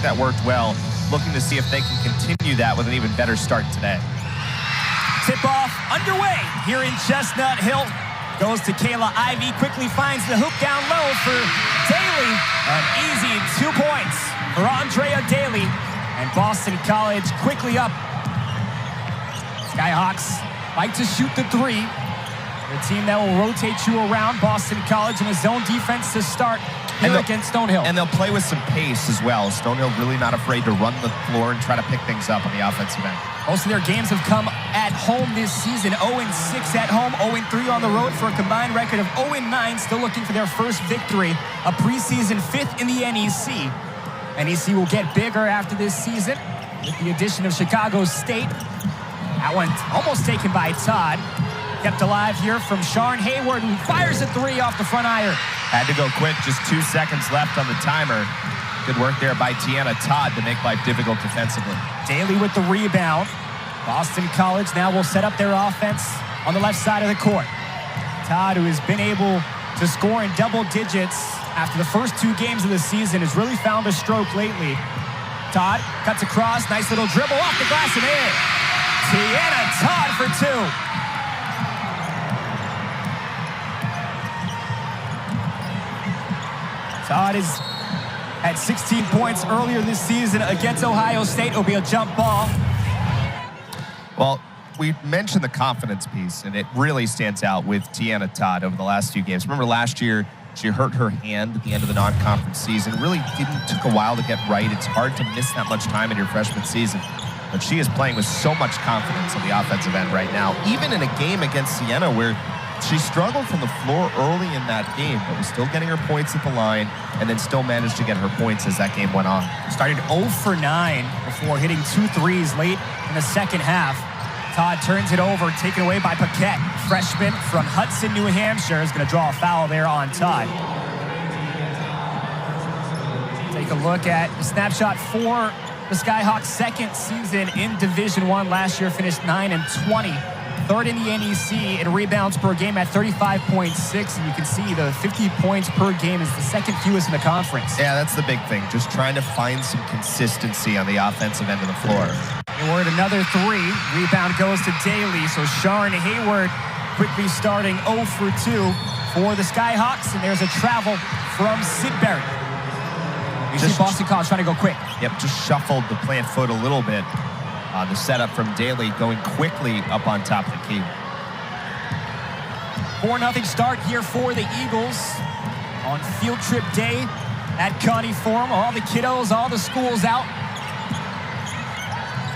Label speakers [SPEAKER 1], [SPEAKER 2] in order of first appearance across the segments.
[SPEAKER 1] That worked well. Looking to see if they can continue that with an even better start today.
[SPEAKER 2] Tip-off underway here in Chestnut Hill. Goes to Kayla Ivey, quickly finds the hoop down low for Daley. An easy 2 points for Andrea Daley. And Boston College quickly up. Skyhawks like to shoot the three. The team that will rotate you around. Boston College in a zone defense to start here against Stonehill.
[SPEAKER 1] And they'll play with some pace as well. Stonehill really not afraid to run the floor and try to pick things up on the offensive end.
[SPEAKER 2] Most of their games have come at home this season. 0-6 at home, 0-3 on the road for a combined record of 0-9. Still looking for their first victory, a preseason 5th in the NEC. NEC will get bigger after this season with the addition of Chicago State. That one almost taken by Todd. Kept alive here from Sharon Hayward, who fires a three off the front iron.
[SPEAKER 1] Had to go quick, just 2 seconds left on the timer. Good work there by Tiana Todd to make life difficult defensively.
[SPEAKER 2] Daley with the rebound. Boston College now will set up their offense on the left side of the court. Todd, who has been able to score in double digits after the first 2 games of the season, has really found a stroke lately. Todd cuts across, nice little dribble off the glass and in. Tiana Todd for 2. Todd has had 16 points earlier this season against Ohio State. It'll be a jump ball.
[SPEAKER 1] Well, we mentioned the confidence piece, and it really stands out with Tiana Todd over the last few games. Remember last year, she hurt her hand at the end of the non-conference season. Really took a while to get right. It's hard to miss that much time in your freshman season. But she is playing with so much confidence on the offensive end right now, even in a game against Siena where she struggled from the floor early in that game, but was still getting her points at the line and then still managed to get her points as that game went on.
[SPEAKER 2] Started 0 for 9 before hitting 2 threes late in the second half. Todd turns it over, taken away by Paquette. Freshman from Hudson, New Hampshire, is going to draw a foul there on Todd. Take a look at the snapshot for the Skyhawks' second season in Division I. Last year finished 9-20. Third in the NEC in rebounds per game at 35.6, and you can see the 50 points per game is the second fewest in the conference.
[SPEAKER 1] Yeah, that's the big thing, just trying to find some consistency on the offensive end of the floor.
[SPEAKER 2] Hayward another 3. Rebound goes to Daley, so Sharon Hayward quickly starting 0 for 2 for the Skyhawks, and there's a travel from Sidbury. You see Boston College trying to go quick.
[SPEAKER 1] Yep, just shuffled the plant foot a little bit. The setup from Daley going quickly up on top of the key.
[SPEAKER 2] 4-0 start here for the Eagles on field trip day at Connie Forum. All the kiddos, all the schools out.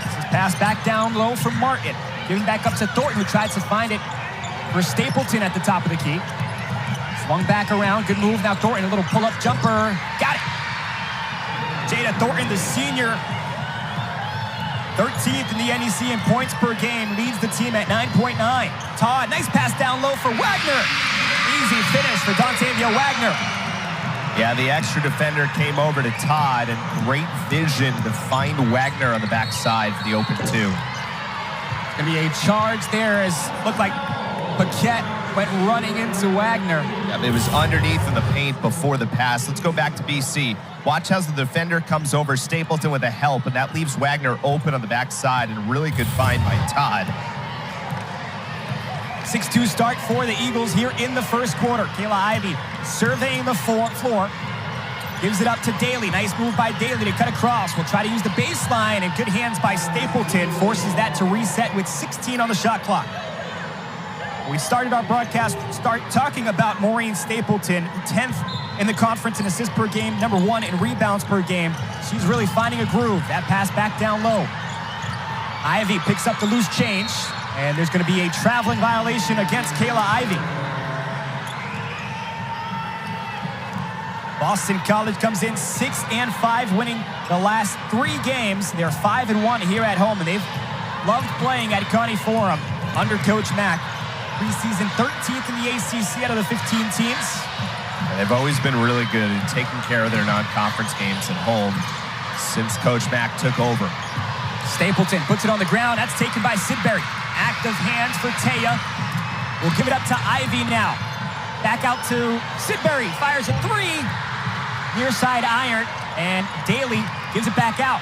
[SPEAKER 2] This is passed back down low from Martin. Giving back up to Thornton, who tries to find it for Stapleton at the top of the key. Swung back around, good move. Now Thornton, a little pull-up jumper. Got it. Jada Thornton, the senior, 13th in the NEC in points per game, leads the team at 9.9. Todd, nice pass down low for Waggoner. Easy finish for Dontavia Waggoner.
[SPEAKER 1] Yeah, the extra defender came over to Todd, and great vision to find Waggoner on the backside for the open 2.
[SPEAKER 2] It's going to be a charge there as looked like Paquette went running into Waggoner.
[SPEAKER 1] Yeah, it was underneath in the paint before the pass. Let's go back to BC. Watch how the defender comes over, Stapleton with a help, and that leaves Waggoner open on the backside, and a really good find by Todd.
[SPEAKER 2] 6-2 start for the Eagles here in the first quarter. Kayla Ivey surveying the floor. Gives it up to Daley. Nice move by Daley to cut across. Will try to use the baseline, and good hands by Stapleton. Forces that to reset with 16 on the shot clock. We started our broadcast talking about Maureen Stapleton, 10th in the conference in assists per game, number 1 in rebounds per game. She's really finding a groove. That pass back down low. Ivey picks up the loose change, and there's going to be a traveling violation against Kayla Ivey. Boston College comes in 6-5, winning the last 3 games. They're 5-1 here at home, and they've loved playing at Connie Forum under Coach Mack. Preseason 13th in the ACC out of the 15 teams.
[SPEAKER 1] And they've always been really good at taking care of their non-conference games at home since Coach Mack took over.
[SPEAKER 2] Stapleton puts it on the ground. That's taken by Sidbury. Active hands for Taya. We'll give it up to Ivey now. Back out to Sidbury. Fires a 3. Near side iron. And Daley gives it back out.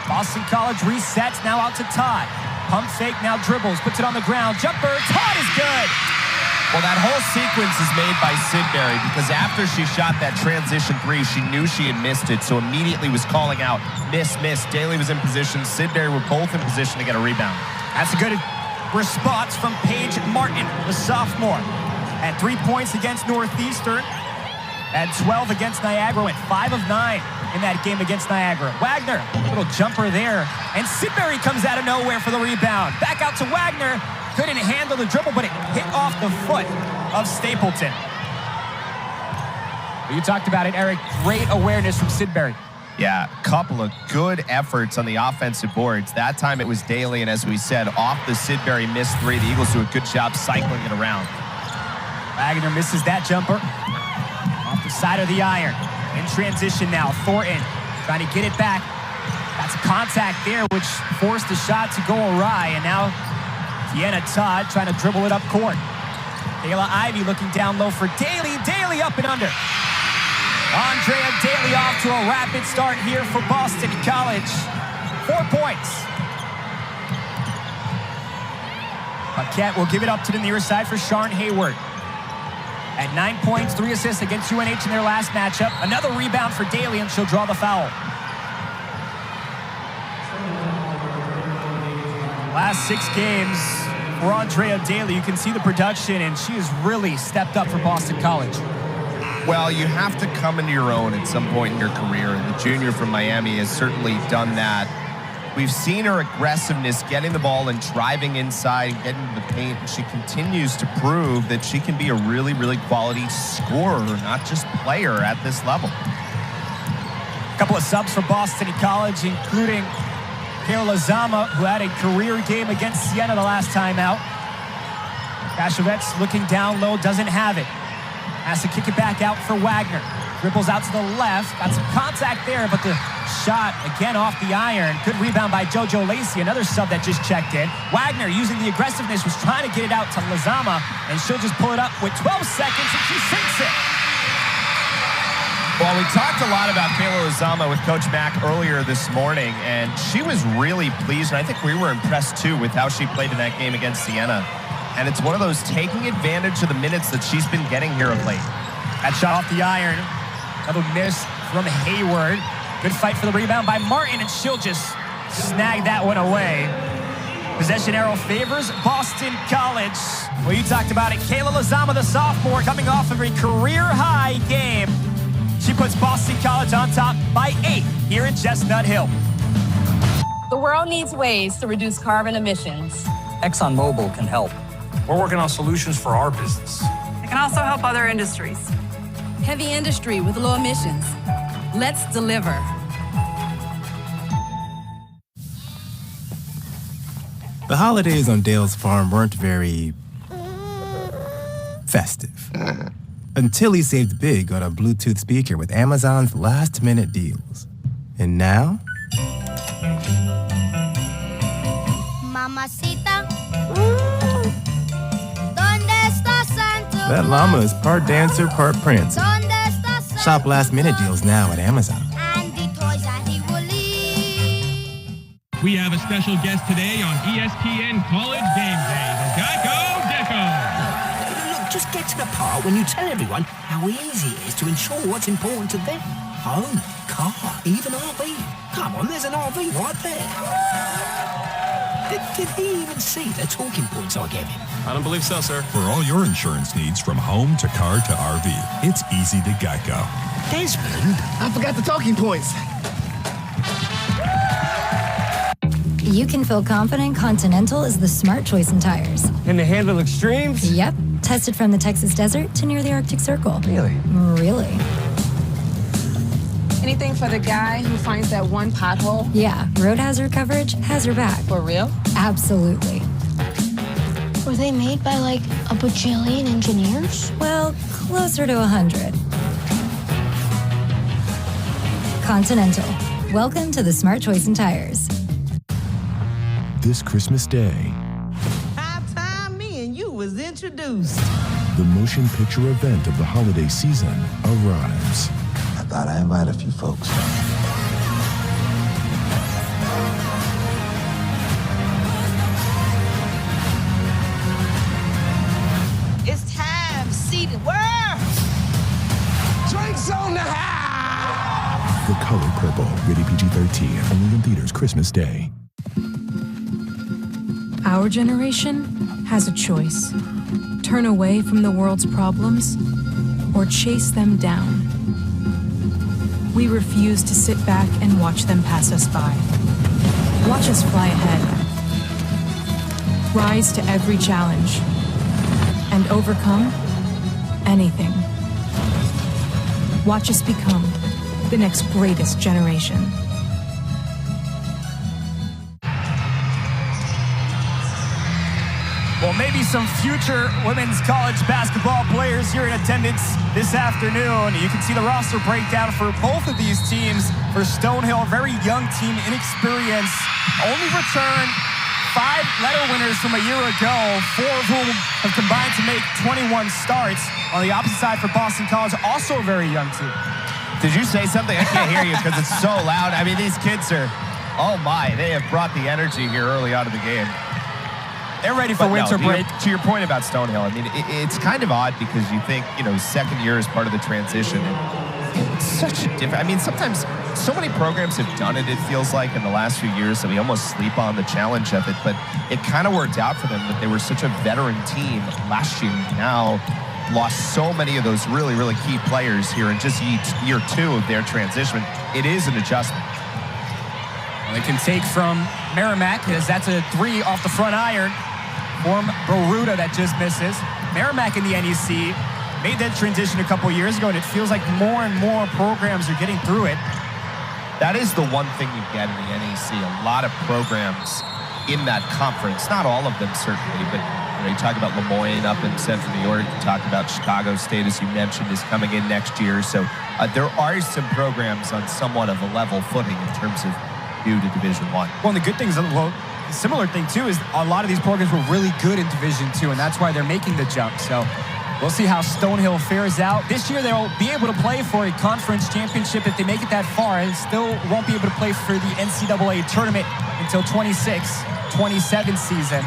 [SPEAKER 2] Boston College resets, now out to Todd. Pump fake, now dribbles, puts it on the ground. Jumper, Todd is good.
[SPEAKER 1] Well, that whole sequence is made by Sidbury because after she shot that transition three, she knew she had missed it, so immediately was calling out, miss. Daley was in position. Sidbury were both in position to get a rebound.
[SPEAKER 2] That's a good response from Paige Martin, the sophomore. At 3 points against Northeastern. At 12 against Niagara, went 5 of 9 in that game against Niagara. Waggoner, little jumper there. And Sidbury comes out of nowhere for the rebound. Back out to Waggoner. Couldn't handle the dribble, but it hit off the foot of Stapleton. You talked about it, Eric. Great awareness from Sidbury.
[SPEAKER 1] Yeah, a couple of good efforts on the offensive boards. That time it was Daley, and as we said, off the Sidbury missed three. The Eagles do a good job cycling it around.
[SPEAKER 2] Waggoner misses that jumper. Off the side of the iron. In transition now, Thornton trying to get it back. That's a contact there, which forced the shot to go awry, and now Tiana Todd trying to dribble it up court. Kayla Ivey looking down low for Daley. Daley up and under. Andrea Daley off to a rapid start here for Boston College. 4 points. Paquette will give it up to the near side for Sharn Hayward. At 9 points, 3 assists against UNH in their last matchup. Another rebound for Daley, and she'll draw the foul. Last 6 games for Andrea Daley. You can see the production, and she has really stepped up for Boston College.
[SPEAKER 1] Well, you have to come into your own at some point in your career, and the junior from Miami has certainly done that. We've seen her aggressiveness, getting the ball and driving inside, getting to the paint, and she continues to prove that she can be a really, really quality scorer, not just player at this level.
[SPEAKER 2] A couple of subs for Boston College, including Kayla Zama, who had a career game against Siena the last time out. Kashovets looking down low, doesn't have it. Has to kick it back out for Waggoner. Dribbles out to the left. Got some contact there, but the shot again off the iron. Good rebound by JoJo Lacey, another sub that just checked in. Waggoner, using the aggressiveness, was trying to get it out to Lazama, and she'll just pull it up with 12 seconds, and she sinks it.
[SPEAKER 1] Well, we talked a lot about Kayla Lazama with Coach Mack earlier this morning, and she was really pleased, and I think we were impressed, too, with how she played in that game against Siena. And it's one of those taking advantage of the minutes that she's been getting here of late.
[SPEAKER 2] That shot off the iron. Another miss from Hayward. Good fight for the rebound by Martin, and she'll just snag that one away. Possession arrow favors Boston College. Well, you talked about it. Kayla Lazama, the sophomore, coming off of a career-high game. She puts Boston College on top by 8 here in Chestnut Hill.
[SPEAKER 3] The world needs ways to reduce carbon emissions.
[SPEAKER 4] ExxonMobil can help.
[SPEAKER 5] We're working on solutions for our business.
[SPEAKER 6] It can also help other industries.
[SPEAKER 7] Heavy industry with low emissions. Let's deliver.
[SPEAKER 8] The holidays on Dale's farm weren't very festive. Until he saved big on a Bluetooth speaker with Amazon's last-minute deals. And now?
[SPEAKER 9] Mamacita. ¿Dónde está Santa?
[SPEAKER 8] That llama is part dancer, part prancer. Shop last-minute deals now at Amazon.
[SPEAKER 9] And the toys that he will leave.
[SPEAKER 10] We have a special guest today on ESPN College Game Day, the Geico Deco.
[SPEAKER 11] Look, just get to the part when you tell everyone how easy it is to ensure what's important to them. Home, car, even RV. Come on, there's an RV right there. Did he even see the talking points I gave him?
[SPEAKER 5] I don't believe so, sir.
[SPEAKER 12] For all your insurance needs from home to car to RV, it's easy to Geico.
[SPEAKER 11] Desmond,
[SPEAKER 13] I forgot the talking points.
[SPEAKER 14] You can feel confident Continental is the smart choice in tires.
[SPEAKER 13] And they handle extremes?
[SPEAKER 14] Yep. Tested from the Texas desert to near the Arctic Circle.
[SPEAKER 13] Really?
[SPEAKER 14] Really.
[SPEAKER 6] Anything for the guy who finds that one pothole?
[SPEAKER 14] Yeah, road hazard coverage has your back.
[SPEAKER 6] For real?
[SPEAKER 14] Absolutely.
[SPEAKER 9] Were they made by like a bajillion engineers?
[SPEAKER 14] Well, closer to 100. Continental. Welcome to the smart choice in tires.
[SPEAKER 12] This Christmas Day,
[SPEAKER 15] High time me and you was introduced.
[SPEAKER 12] the motion picture event of the holiday season arrives.
[SPEAKER 16] I thought I invited a few folks.
[SPEAKER 12] PG-13, only in theaters Christmas Day.
[SPEAKER 6] Our generation has a choice. Turn away from the world's problems or chase them down. We refuse to sit back and watch them pass us by. Watch us fly ahead. Rise to every challenge and overcome anything. Watch us become the next greatest generation.
[SPEAKER 2] Well, maybe some future women's college basketball players here in attendance this afternoon. You can see the roster breakdown for both of these teams. For Stonehill, a very young team, inexperienced, only returned 5 letter winners from a year ago, 4 of whom have combined to make 21 starts. On the opposite side for Boston College, also a very young team.
[SPEAKER 1] Did you say something? I can't hear you because it's so loud. I mean, these kids are, oh my, they have brought the energy here early out of the game.
[SPEAKER 2] They're ready for winter break.
[SPEAKER 1] To your point about Stonehill, I mean, it's kind of odd because you think, second year is part of the transition. And it's such a different, I mean, sometimes so many programs have done it, it feels like, in the last few years that we almost sleep on the challenge of it. But it kind of worked out for them that they were such a veteran team last year. Now lost so many of those really, really key players here in just year 2 of their transition. It is an adjustment.
[SPEAKER 2] Well, they can take from Merrimack, as that's a 3 off the front iron. Form Baruta that just misses. Merrimack in the NEC made that transition a couple years ago, and it feels like more and more programs are getting through it.
[SPEAKER 1] That is the one thing you get in the NEC. A lot of programs in that conference, not all of them certainly, but you talk about Lemoyne up in Central New York, you talk about Chicago State, as you mentioned, is coming in next year. So there are some programs on somewhat of a level footing in terms of new to Division I.
[SPEAKER 2] Well, and the good thing is, similar thing too is a lot of these programs were really good in Division II, and that's why they're making the jump. So we'll see how Stonehill fares out. This year they'll be able to play for a conference championship if they make it that far, and still won't be able to play for the NCAA tournament until 26-27 season.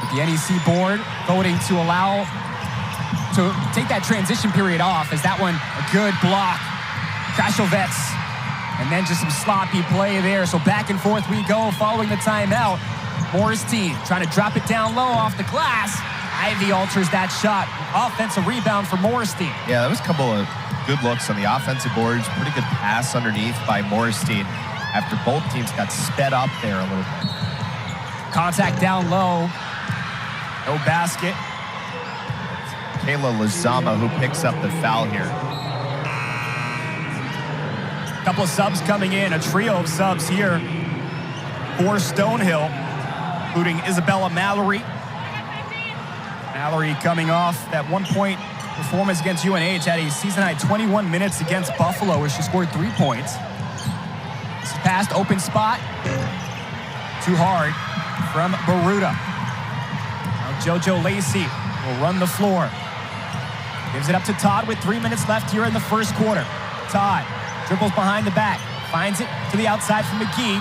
[SPEAKER 2] With the NEC board voting to allow to take that transition period off, as that one a good block. Krashovets. And then just some sloppy play there. So back and forth we go following the timeout. Morris team trying to drop it down low off the glass. Ivy alters that shot. Offensive rebound for Morris team.
[SPEAKER 1] Yeah, that was a couple of good looks on the offensive boards. Pretty good pass underneath by Morris team after both teams got sped up there a little bit.
[SPEAKER 2] Contact down low. No basket.
[SPEAKER 1] Kayla Lozama who picks up the foul here.
[SPEAKER 2] Couple of subs coming in, a trio of subs here for Stonehill, including Isabella Mallory. Mallory coming off that 1-point performance against UNH, had a season-high 21 minutes against Buffalo, where she scored 3 points. This is past open spot. Too hard from Baruta. Now JoJo Lacey will run the floor. Gives it up to Todd with 3 minutes left here in the first quarter. Todd dribbles behind the back, finds it to the outside for McGee.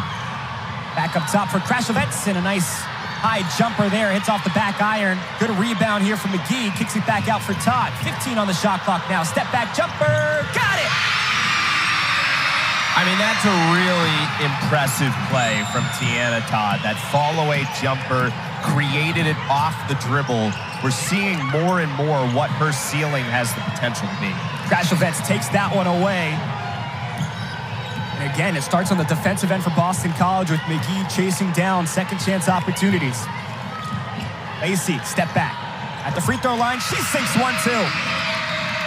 [SPEAKER 2] Back up top for Krashovets, and a nice high jumper there. Hits off the back iron. Good rebound here from McGee. Kicks it back out for Todd. 15 on the shot clock now. Step back jumper. Got it!
[SPEAKER 1] I mean, that's a really impressive play from Tiana Todd. That fall-away jumper, created it off the dribble. We're seeing more and more what her ceiling has the potential to be.
[SPEAKER 2] Krashovets takes that one away. Again, it starts on the defensive end for Boston College with McGee chasing down second chance opportunities. Lacey, step back. At the free throw line, she sinks one too.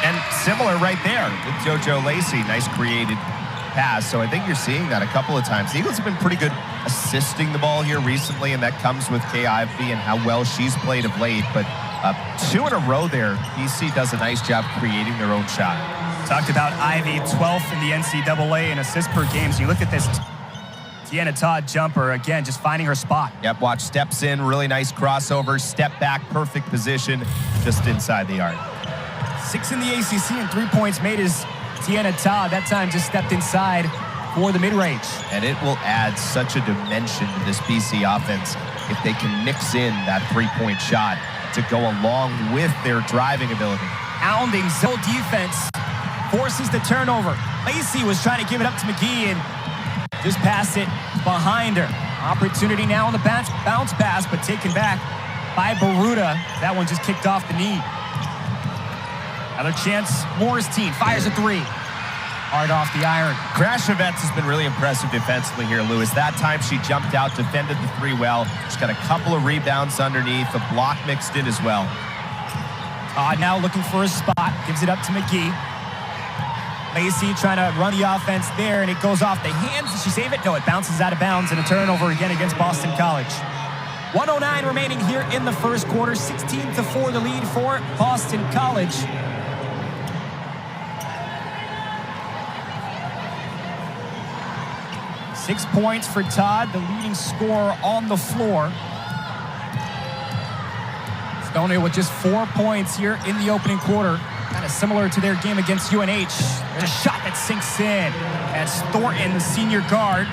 [SPEAKER 1] And similar right there with JoJo Lacey. Nice created pass. So I think you're seeing that a couple of times. The Eagles have been pretty good assisting the ball here recently, and that comes with Kay Ivy and how well she's played of late. But 2 in a row there, BC does a nice job creating their own shot.
[SPEAKER 2] Talked about Ivy, 12th in the NCAA in assists per game. So you look at this Tiana Todd jumper, again, just finding her spot.
[SPEAKER 1] Yep, watch, steps in, really nice crossover, step back, perfect position, just inside the arc.
[SPEAKER 2] 6 in the ACC and 3 points made is Tiana Todd. That time just stepped inside for the mid-range.
[SPEAKER 1] And it will add such a dimension to this BC offense if they can mix in that three-point shot to go along with their driving ability.
[SPEAKER 2] Pounding zone defense forces the turnover. Lacey was trying to give it up to McGee and just pass it behind her. Opportunity now on the bounce pass, but taken back by Baruta. That one just kicked off the knee. Another chance. Morristein fires a three. Hard off the iron.
[SPEAKER 1] Krashovets has been really impressive defensively here, Lewis. That time she jumped out, defended the three well. She's got a couple of rebounds underneath. The block mixed in as well.
[SPEAKER 2] Todd now looking for a spot. Gives it up to McGee. Lacey trying to run the offense there, and it goes off the hands. Does she save it? No, it bounces out of bounds, and a turnover again against Boston College. 1:09 remaining here in the first quarter. 16-4 the lead for Boston College. Six points for Todd, the leading scorer on the floor. Stonehill with just 4 points here in the opening quarter. Kind of similar to their game against UNH. There's a shot that sinks in. That's Thornton, the senior guard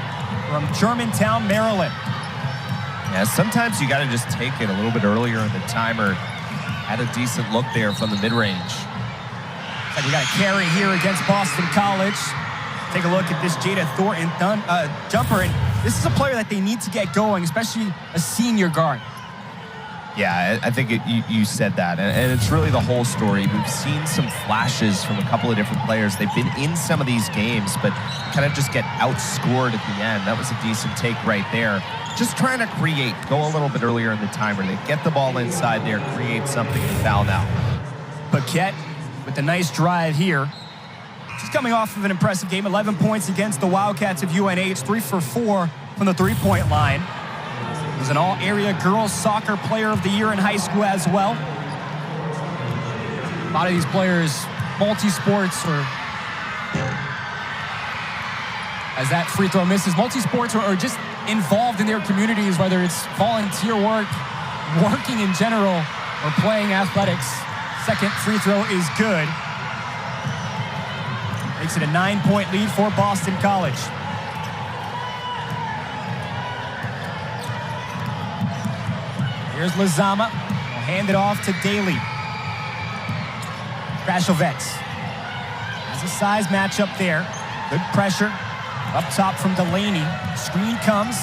[SPEAKER 2] from Germantown, Maryland.
[SPEAKER 1] Yeah, sometimes you got to just take it a little bit earlier in the timer. Had a decent look there from the mid-range.
[SPEAKER 2] Like we got a carry here against Boston College. Take a look at this Jada Thornton jumper, and this is a player that they need to get going, especially a senior guard.
[SPEAKER 1] Yeah, I think you said that, and it's really the whole story. We've seen some flashes from a couple of different players. They've been in some of these games, but kind of just get outscored at the end. That was a decent take right there. Just trying to create, go a little bit earlier in the timer. They get the ball inside there, create something, and foul now.
[SPEAKER 2] Paquette with a nice drive here. She's coming off of an impressive game, 11 points against the Wildcats of UNH, 3 for 4 from the three-point line. Was an all-area girls soccer player of the year in high school as well. A lot of these players, multi-sports, or as that free throw misses, multi-sports or just involved in their communities, whether it's volunteer work, working in general, or playing athletics. Second free throw is good. Makes it a 9-point lead for Boston College. Here's Lazama. We'll hand it off to Daley. Krashovets. Has a size matchup there. Good pressure. Up top from Delaney. Screen comes.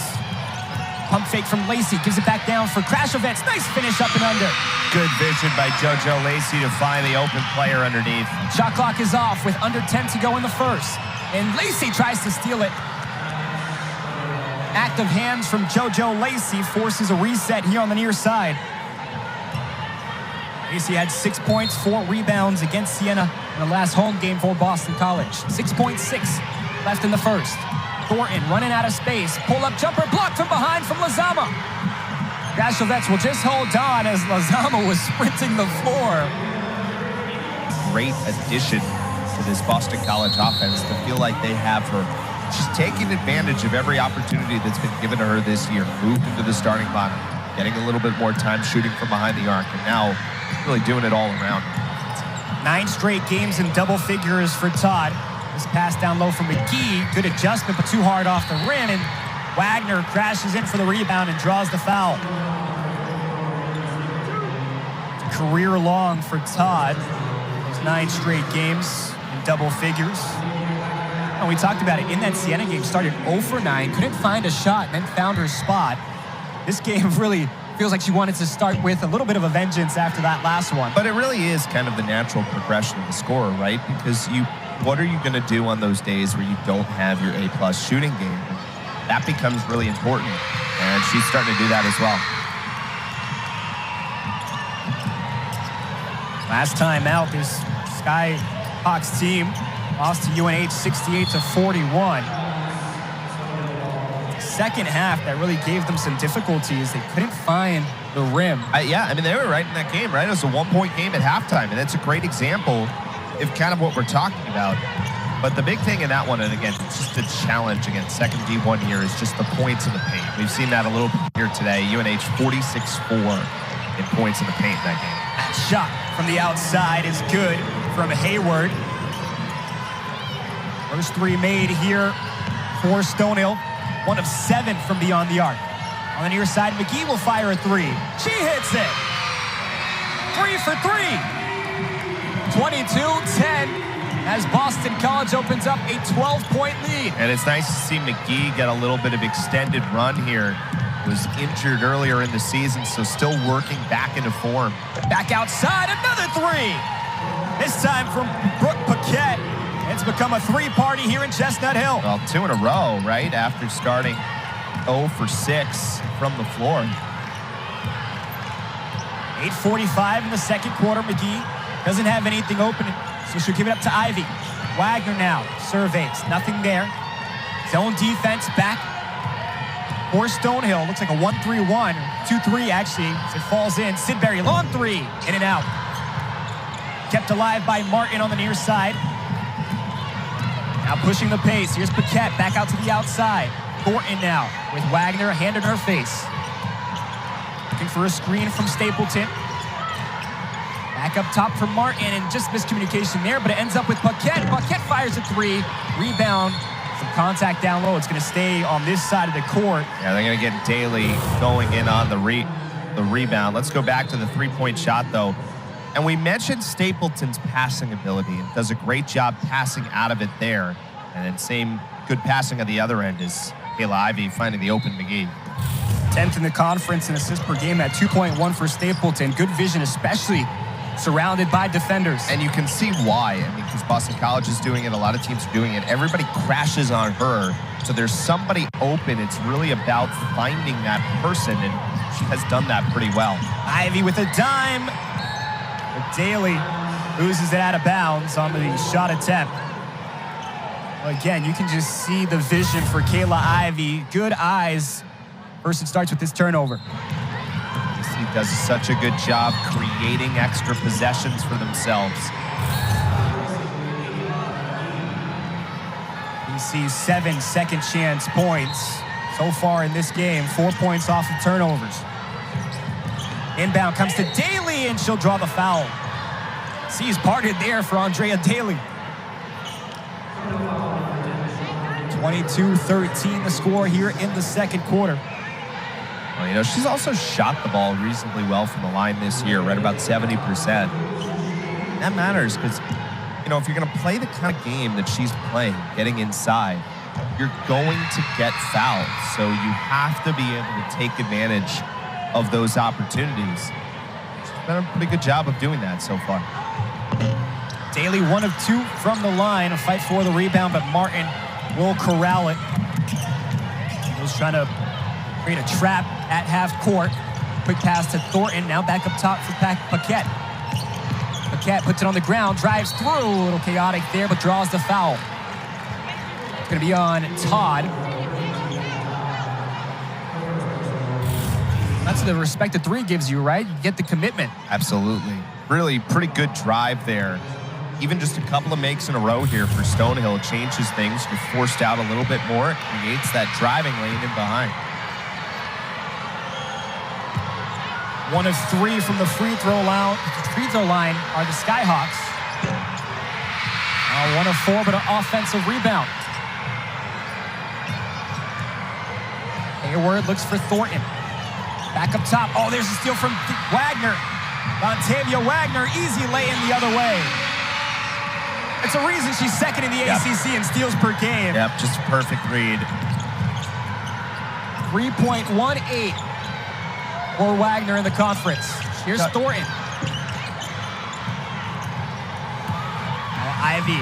[SPEAKER 2] Pump fake from Lacey. Gives it back down for Krashovets. Nice finish up and under.
[SPEAKER 1] Good vision by JoJo Lacey to find the open player underneath.
[SPEAKER 2] Shot clock is off with under 10 to go in the first. And Lacey tries to steal it. Active hands from JoJo Lacey forces a reset here on the near side. Lacey had 6 points, 4 rebounds against Siena in the last home game for Boston College. 6.6 left in the first. Thornton running out of space. Pull-up jumper blocked from behind from Lazama. Krashovets will just hold on as Lazama was sprinting the floor.
[SPEAKER 1] Great addition to this Boston College offense to feel like they have her. She's taking advantage of every opportunity that's been given to her this year. Moved into the starting lineup, getting a little bit more time shooting from behind the arc, and now really doing it all around.
[SPEAKER 2] 9 straight games in double figures for Todd. This pass down low from McGee. Good adjustment, but too hard off the rim, and Waggoner crashes in for the rebound and draws the foul. Career long for Todd. Those 9 straight games in double figures. And we talked about it in that Siena game. Started 0 for 9, couldn't find a shot, and then found her spot. This game really feels like she wanted to start with a little bit of a vengeance after that last one.
[SPEAKER 1] But it really is kind of the natural progression of the scorer, right? Because what are you going to do on those days where you don't have your A+ shooting game? That becomes really important, and she's starting to do that as well.
[SPEAKER 2] Last time out, this Skyhawks team lost to UNH 68-41. Second half, that really gave them some difficulties. They couldn't find the rim.
[SPEAKER 1] Yeah, I mean, they were right in that game, right? It was a 1-point game at halftime, and that's a great example of kind of what we're talking about. But the big thing in that one, and again, it's just a challenge against second D1 here, is just the points in the paint. We've seen that a little bit here today. UNH 46-4 in points in the paint in that game.
[SPEAKER 2] That shot from the outside is good from Hayward. First 3 made here for Stonehill. 1 of 7 from beyond the arc. On the near side, McGee will fire a 3. She hits it. 3 for 3. 22-10. as Boston College opens up a 12-point lead.
[SPEAKER 1] And it's nice to see McGee get a little bit of extended run here. Was injured earlier in the season, so still working back into form.
[SPEAKER 2] Back outside, another three. This time from Brooke Paquette. It's become a three-party here in Chestnut Hill.
[SPEAKER 1] Well, 2 in a row, right? After starting 0 for 6 from the floor.
[SPEAKER 2] 8:45 in the second quarter. McGee doesn't have anything open, so she'll give it up to Ivy. Waggoner now surveys. Nothing there. Zone defense back for Stonehill. Looks like a 1-3-1. 2-3, actually, as it falls in. Sidbury, long three. In and out. Kept alive by Martin on the near side. Now pushing the pace. Here's Paquette back out to the outside. Thornton now with Waggoner, hand in her face. Looking for a screen from Stapleton. Back up top for Martin, and just miscommunication there, but it ends up with Paquette. Paquette fires a three. Rebound. Some contact down low. It's going to stay on this side of the court.
[SPEAKER 1] Yeah, they're going to get Daley going in on the rebound. Let's go back to the three-point shot, though. And we mentioned Stapleton's passing ability, and does a great job passing out of it there. And then same good passing at the other end is Kayla Ivy finding the open McGee.
[SPEAKER 2] 10th in the conference in assists per game at 2.1 for Stapleton. Good vision, especially surrounded by defenders.
[SPEAKER 1] And you can see why. I mean, because Boston College is doing it, a lot of teams are doing it. Everybody crashes on her, so there's somebody open. It's really about finding that person, and she has done that pretty well.
[SPEAKER 2] Ivy with a dime. But Daley loses it out of bounds on the shot attempt. Again, you can just see the vision for Kayla Ivy. Good eyes. First, it starts with this turnover.
[SPEAKER 1] He does such a good job creating extra possessions for themselves.
[SPEAKER 2] He sees 7 second chance points so far in this game. 4 points off of turnovers. Inbound comes to Daley, and she'll draw the foul. Seas parted there for Andrea Daley. 22-13 the score here in the second quarter.
[SPEAKER 1] Well, you know, she's also shot the ball reasonably well from the line this year, right about 70%. That matters because, you know, if you're going to play the kind of game that she's playing, getting inside, you're going to get fouled. So you have to be able to take advantage of those opportunities. She's done a pretty good job of doing that so far.
[SPEAKER 2] Daley 1 of 2 from the line. A fight for the rebound, but Martin will corral it. Eagles trying to create a trap at half court. Quick pass to Thornton. Now back up top for Paquette. Paquette puts it on the ground, drives through. A little chaotic there, but draws the foul. It's going to be on Todd. That's the respect the three gives you, right? You get the commitment.
[SPEAKER 1] Absolutely. Really pretty good drive there. Even just a couple of makes in a row here for Stonehill changes things. You're forced out a little bit more. It creates that driving lane in behind.
[SPEAKER 2] 1 of 3 from the free throw line are the Skyhawks. 1 of 4, but an offensive rebound. Hayward looks for Thornton. Back up top. Oh, there's a steal from Waggoner. Dontavia Waggoner, easy lay-in the other way. It's a reason she's second in the ACC in steals per game.
[SPEAKER 1] Yep, just a perfect read.
[SPEAKER 2] 3.18 for Waggoner in the conference. Here's Thornton. Now Ivy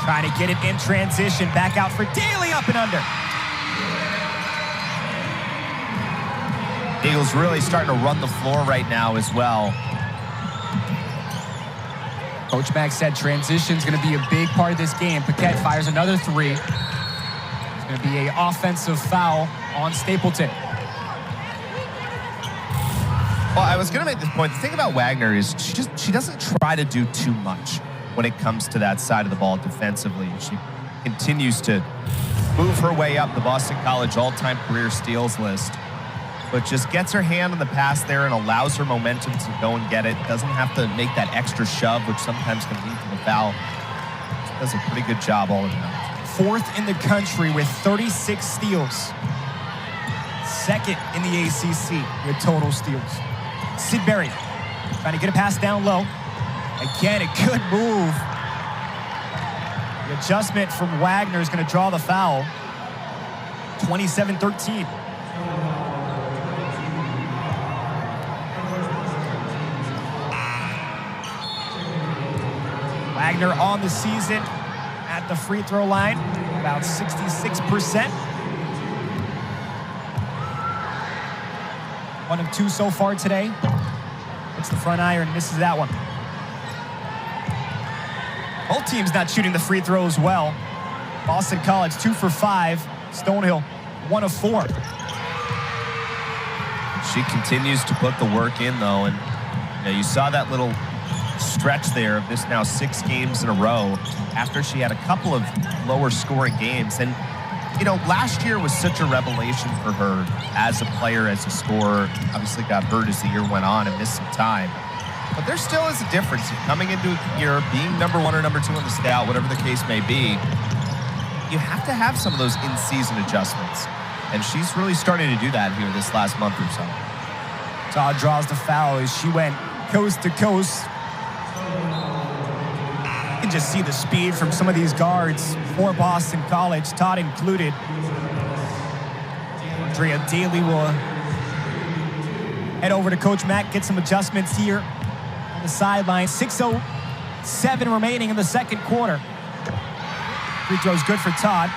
[SPEAKER 2] trying to get it in transition. Back out for Daley, up and under.
[SPEAKER 1] Eagles really starting to run the floor right now as well.
[SPEAKER 2] Coach Mack said transition's going to be a big part of this game. Paquette fires another three. It's going to be an offensive foul on Stapleton.
[SPEAKER 1] Well, I was going to make this point. The thing about Waggoner is she doesn't try to do too much when it comes to that side of the ball defensively. She continues to move her way up the Boston College all-time career steals list, but just gets her hand on the pass there and allows her momentum to go and get it. Doesn't have to make that extra shove, which sometimes can lead to the foul. She does a pretty good job all around.
[SPEAKER 2] 4th in the country with 36 steals. 2nd in the ACC with total steals. Sidbury trying to get a pass down low. Again, a good move The adjustment from Waggoner is going to draw the foul. 27-13. Waggoner on the season at the free throw line, about 66%. 1 of 2 so far today. Hits the front iron, misses that one. Both teams not shooting the free throws well. Boston College 2 for 5. Stonehill 1 of 4.
[SPEAKER 1] She continues to put the work in, though, and you saw that little stretch there of this now 6 games in a row after she had a couple of lower scoring games. And last year was such a revelation for her as a player, as a scorer. Obviously got hurt as the year went on and missed some time. But there still is a difference of coming into a year, being number 1 or number 2 in the scout, whatever the case may be. You have to have some of those in-season adjustments. And she's really starting to do that here this last month or so.
[SPEAKER 2] Todd draws the foul as she went coast to coast. You can just see the speed from some of these guards for Boston College, Todd included. Andrea Daley will head over to Coach Mack, get some adjustments here on the sideline. 6:07 remaining in the second quarter. Free throw's good for Todd.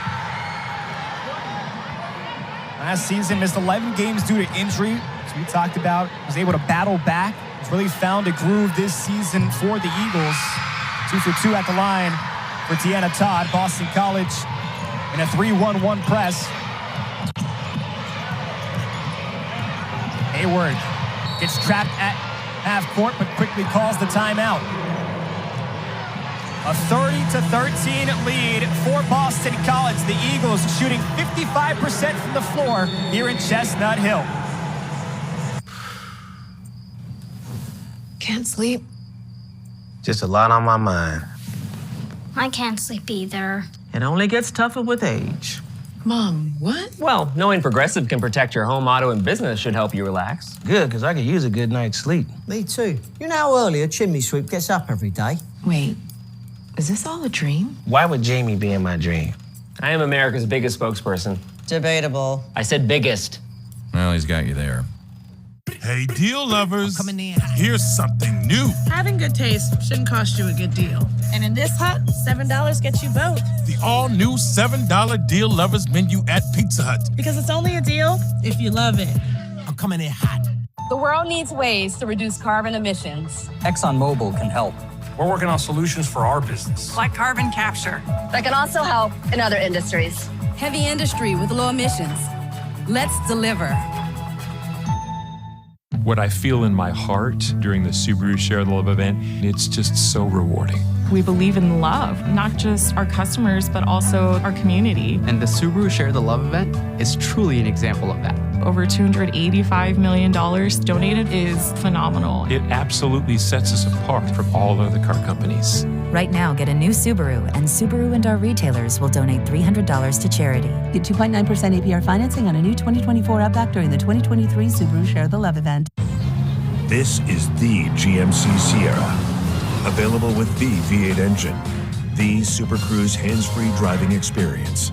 [SPEAKER 2] Last season, missed 11 games due to injury, as we talked about. Was able to battle back. Has really found a groove this season for the Eagles. 2 for 2 at the line for Tiana Todd. Boston College in a 3-1-1 press. Hayward gets trapped at half court, but quickly calls the timeout. A 30-13 lead for Boston College. The Eagles shooting 55% from the floor here in Chestnut Hill.
[SPEAKER 16] Can't sleep.
[SPEAKER 13] Just a lot on my mind.
[SPEAKER 9] I can't sleep either.
[SPEAKER 15] It only gets tougher with age.
[SPEAKER 16] Mom, what?
[SPEAKER 17] Well, knowing Progressive can protect your home, auto, and business should help you relax.
[SPEAKER 13] Good, because I could use a good night's sleep.
[SPEAKER 15] Me too. You know how early a chimney sweep gets up every day?
[SPEAKER 16] Wait, is this all a dream?
[SPEAKER 13] Why would Jamie be in my dream?
[SPEAKER 17] I am America's biggest spokesperson.
[SPEAKER 15] Debatable.
[SPEAKER 17] I said biggest.
[SPEAKER 12] Well, he's got you there.
[SPEAKER 18] Hey, deal lovers, here's something new.
[SPEAKER 19] Having good taste shouldn't cost you a good deal. And in this hut, $7 gets you both.
[SPEAKER 18] The all-new $7 deal lovers menu at Pizza Hut.
[SPEAKER 19] Because it's only a deal if you love it.
[SPEAKER 15] I'm coming in hot.
[SPEAKER 3] The world needs ways to reduce carbon emissions.
[SPEAKER 4] ExxonMobil can help.
[SPEAKER 5] We're working on solutions for our business.
[SPEAKER 19] Like carbon capture.
[SPEAKER 3] That can also help in other industries.
[SPEAKER 7] Heavy industry with low emissions. Let's deliver.
[SPEAKER 20] What I feel in my heart during the Subaru Share the Love event, it's just so rewarding.
[SPEAKER 21] We believe in love, not just our customers, but also our community.
[SPEAKER 22] And the Subaru Share the Love event is truly an example of that.
[SPEAKER 21] Over $285 million donated is phenomenal.
[SPEAKER 20] It absolutely sets us apart from all other car companies.
[SPEAKER 23] Right now, get a new Subaru, and Subaru and our retailers will donate $300 to charity.
[SPEAKER 24] Get 2.9% APR financing on a new 2024 Outback during the 2023 Subaru Share the Love event.
[SPEAKER 25] This is the GMC Sierra. Available with the V8 engine, the Super Cruise hands-free driving experience,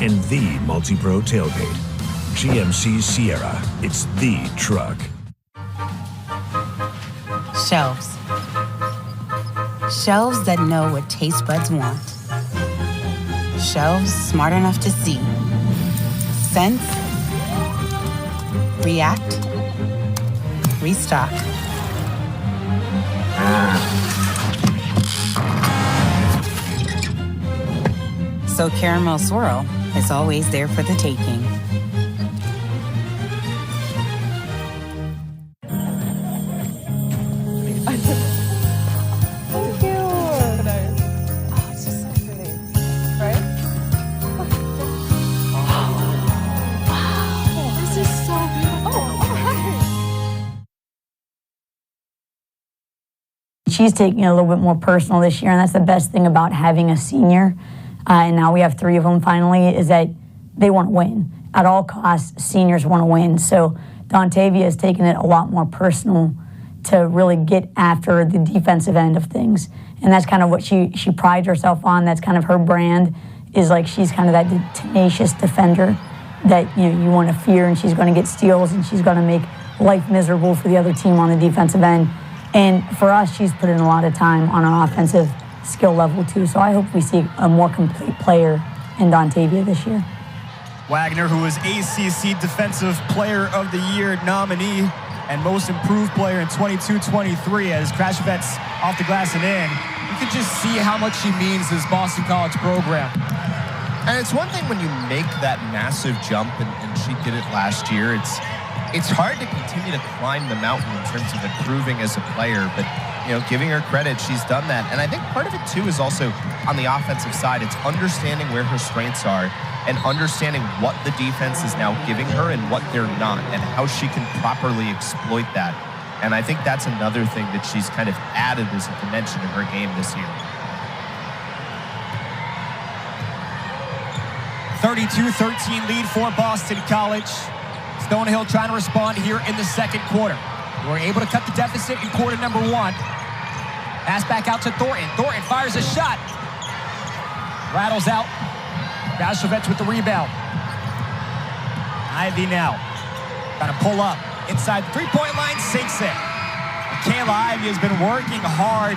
[SPEAKER 25] and the multi-pro tailgate. GMC Sierra. It's the truck.
[SPEAKER 26] Shelves. Shelves that know what taste buds want. Shelves smart enough to see, sense, react, restock. So Caramel Swirl is always there for the taking.
[SPEAKER 27] She's taking it a little bit more personal this year, and that's the best thing about having a senior. And now we have 3 of them finally, is that they want to win. At all costs, seniors want to win. So Dontavia has taken it a lot more personal to really get after the defensive end of things And that's kind of what she prides herself on. That's kind of her brand, is like she's kind of that tenacious defender that you want to fear, and she's going to get steals, and she's going to make life miserable for the other team on the defensive end. And for us, she's put in a lot of time on our offensive skill level too. So I hope we see a more complete player in Dontavia this year.
[SPEAKER 1] Waggoner, who was ACC Defensive Player of the Year nominee and Most Improved Player in 22-23 as Krashevet's off the glass and in. You can just see how much she means to this Boston College program.
[SPEAKER 2] And it's one thing when you make that massive jump, and she did it last year. It's hard to continue to climb the mountain in terms of improving as a player, but giving her credit, she's done that. And I think part of it too is also on the offensive side. It's understanding where her strengths are and understanding what the defense is now giving her and what they're not, and how she can properly exploit that. And I think that's another thing that she's kind of added as a dimension in her game this year.
[SPEAKER 1] 32-13 lead for Boston College. Stonehill trying to respond here in the second quarter. They were able to cut the deficit in quarter number 1. Pass back out to Thornton. Thornton fires a shot. Rattles out. Krashevet with the rebound. Ivy now. Trying to pull up. Inside the three-point line, sinks it. Kayla Ivy has been working hard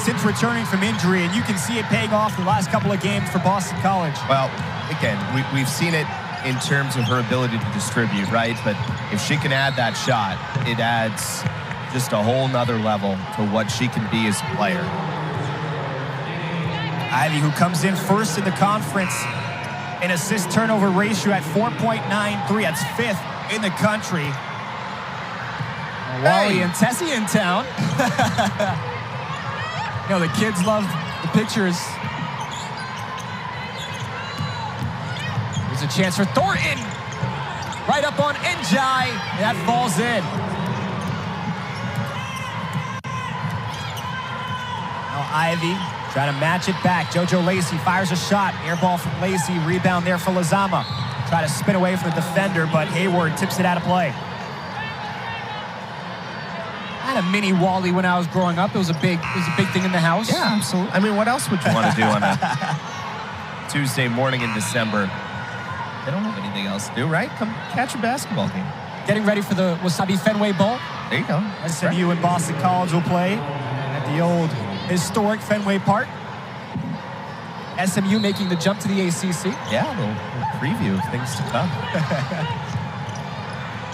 [SPEAKER 1] since returning from injury, and you can see it paying off the last couple of games for Boston College.
[SPEAKER 2] Well, again, we've seen it in terms of her ability to distribute, right? But if she can add that shot, it adds just a whole nother level to what she can be as a player.
[SPEAKER 1] Ivy, who comes in first in the conference in assist-turnover ratio at 4.93. That's 5th in the country. Wally and Tessie in town. The kids love the pictures. There's a chance for Thornton. Right up on Njai. And that falls in. Now Ivy trying to match it back. JoJo Lacey fires a shot. Air ball from Lacey. Rebound there for Lizama. Try to spin away from the defender, but Hayward tips it out of play. I had a mini Wally when I was growing up. It was a big thing in the house.
[SPEAKER 2] Yeah, absolutely. I mean, what else would you want to do on a Tuesday morning in December? They don't have anything else to do, right? Come catch a basketball game.
[SPEAKER 1] Getting ready for the Wasabi Fenway Bowl.
[SPEAKER 2] There you go.
[SPEAKER 1] SMU and Boston College will play at the old historic Fenway Park. SMU making the jump to the ACC.
[SPEAKER 2] Yeah, a little preview of things to come.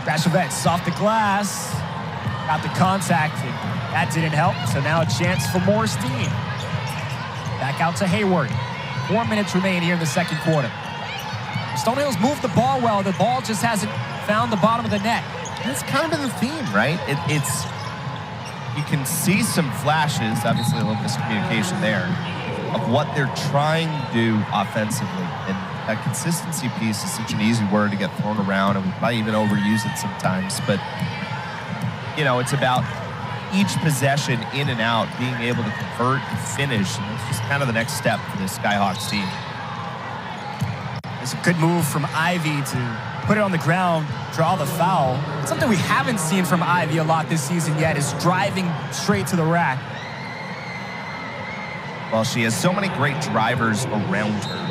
[SPEAKER 1] Krashevet's off the glass. Got the contact. That didn't help. So now a chance for more steam. Back out to Hayward. 4 minutes remain here in the second quarter. Stonehill's moved the ball well. The ball just hasn't found the bottom of the net.
[SPEAKER 2] That's kind of been the theme, right? It's you can see some flashes, obviously a little miscommunication there, of what they're trying to do offensively. And that consistency piece is such an easy word to get thrown around, and we probably even overuse it sometimes. But it's about each possession in and out, being able to convert and finish. And it's just kind of the next step for this Skyhawks team.
[SPEAKER 1] It's a good move from Ivy to put it on the ground, draw the foul. Something we haven't seen from Ivy a lot this season yet is driving straight to the rack.
[SPEAKER 2] Well, she has so many great drivers around her.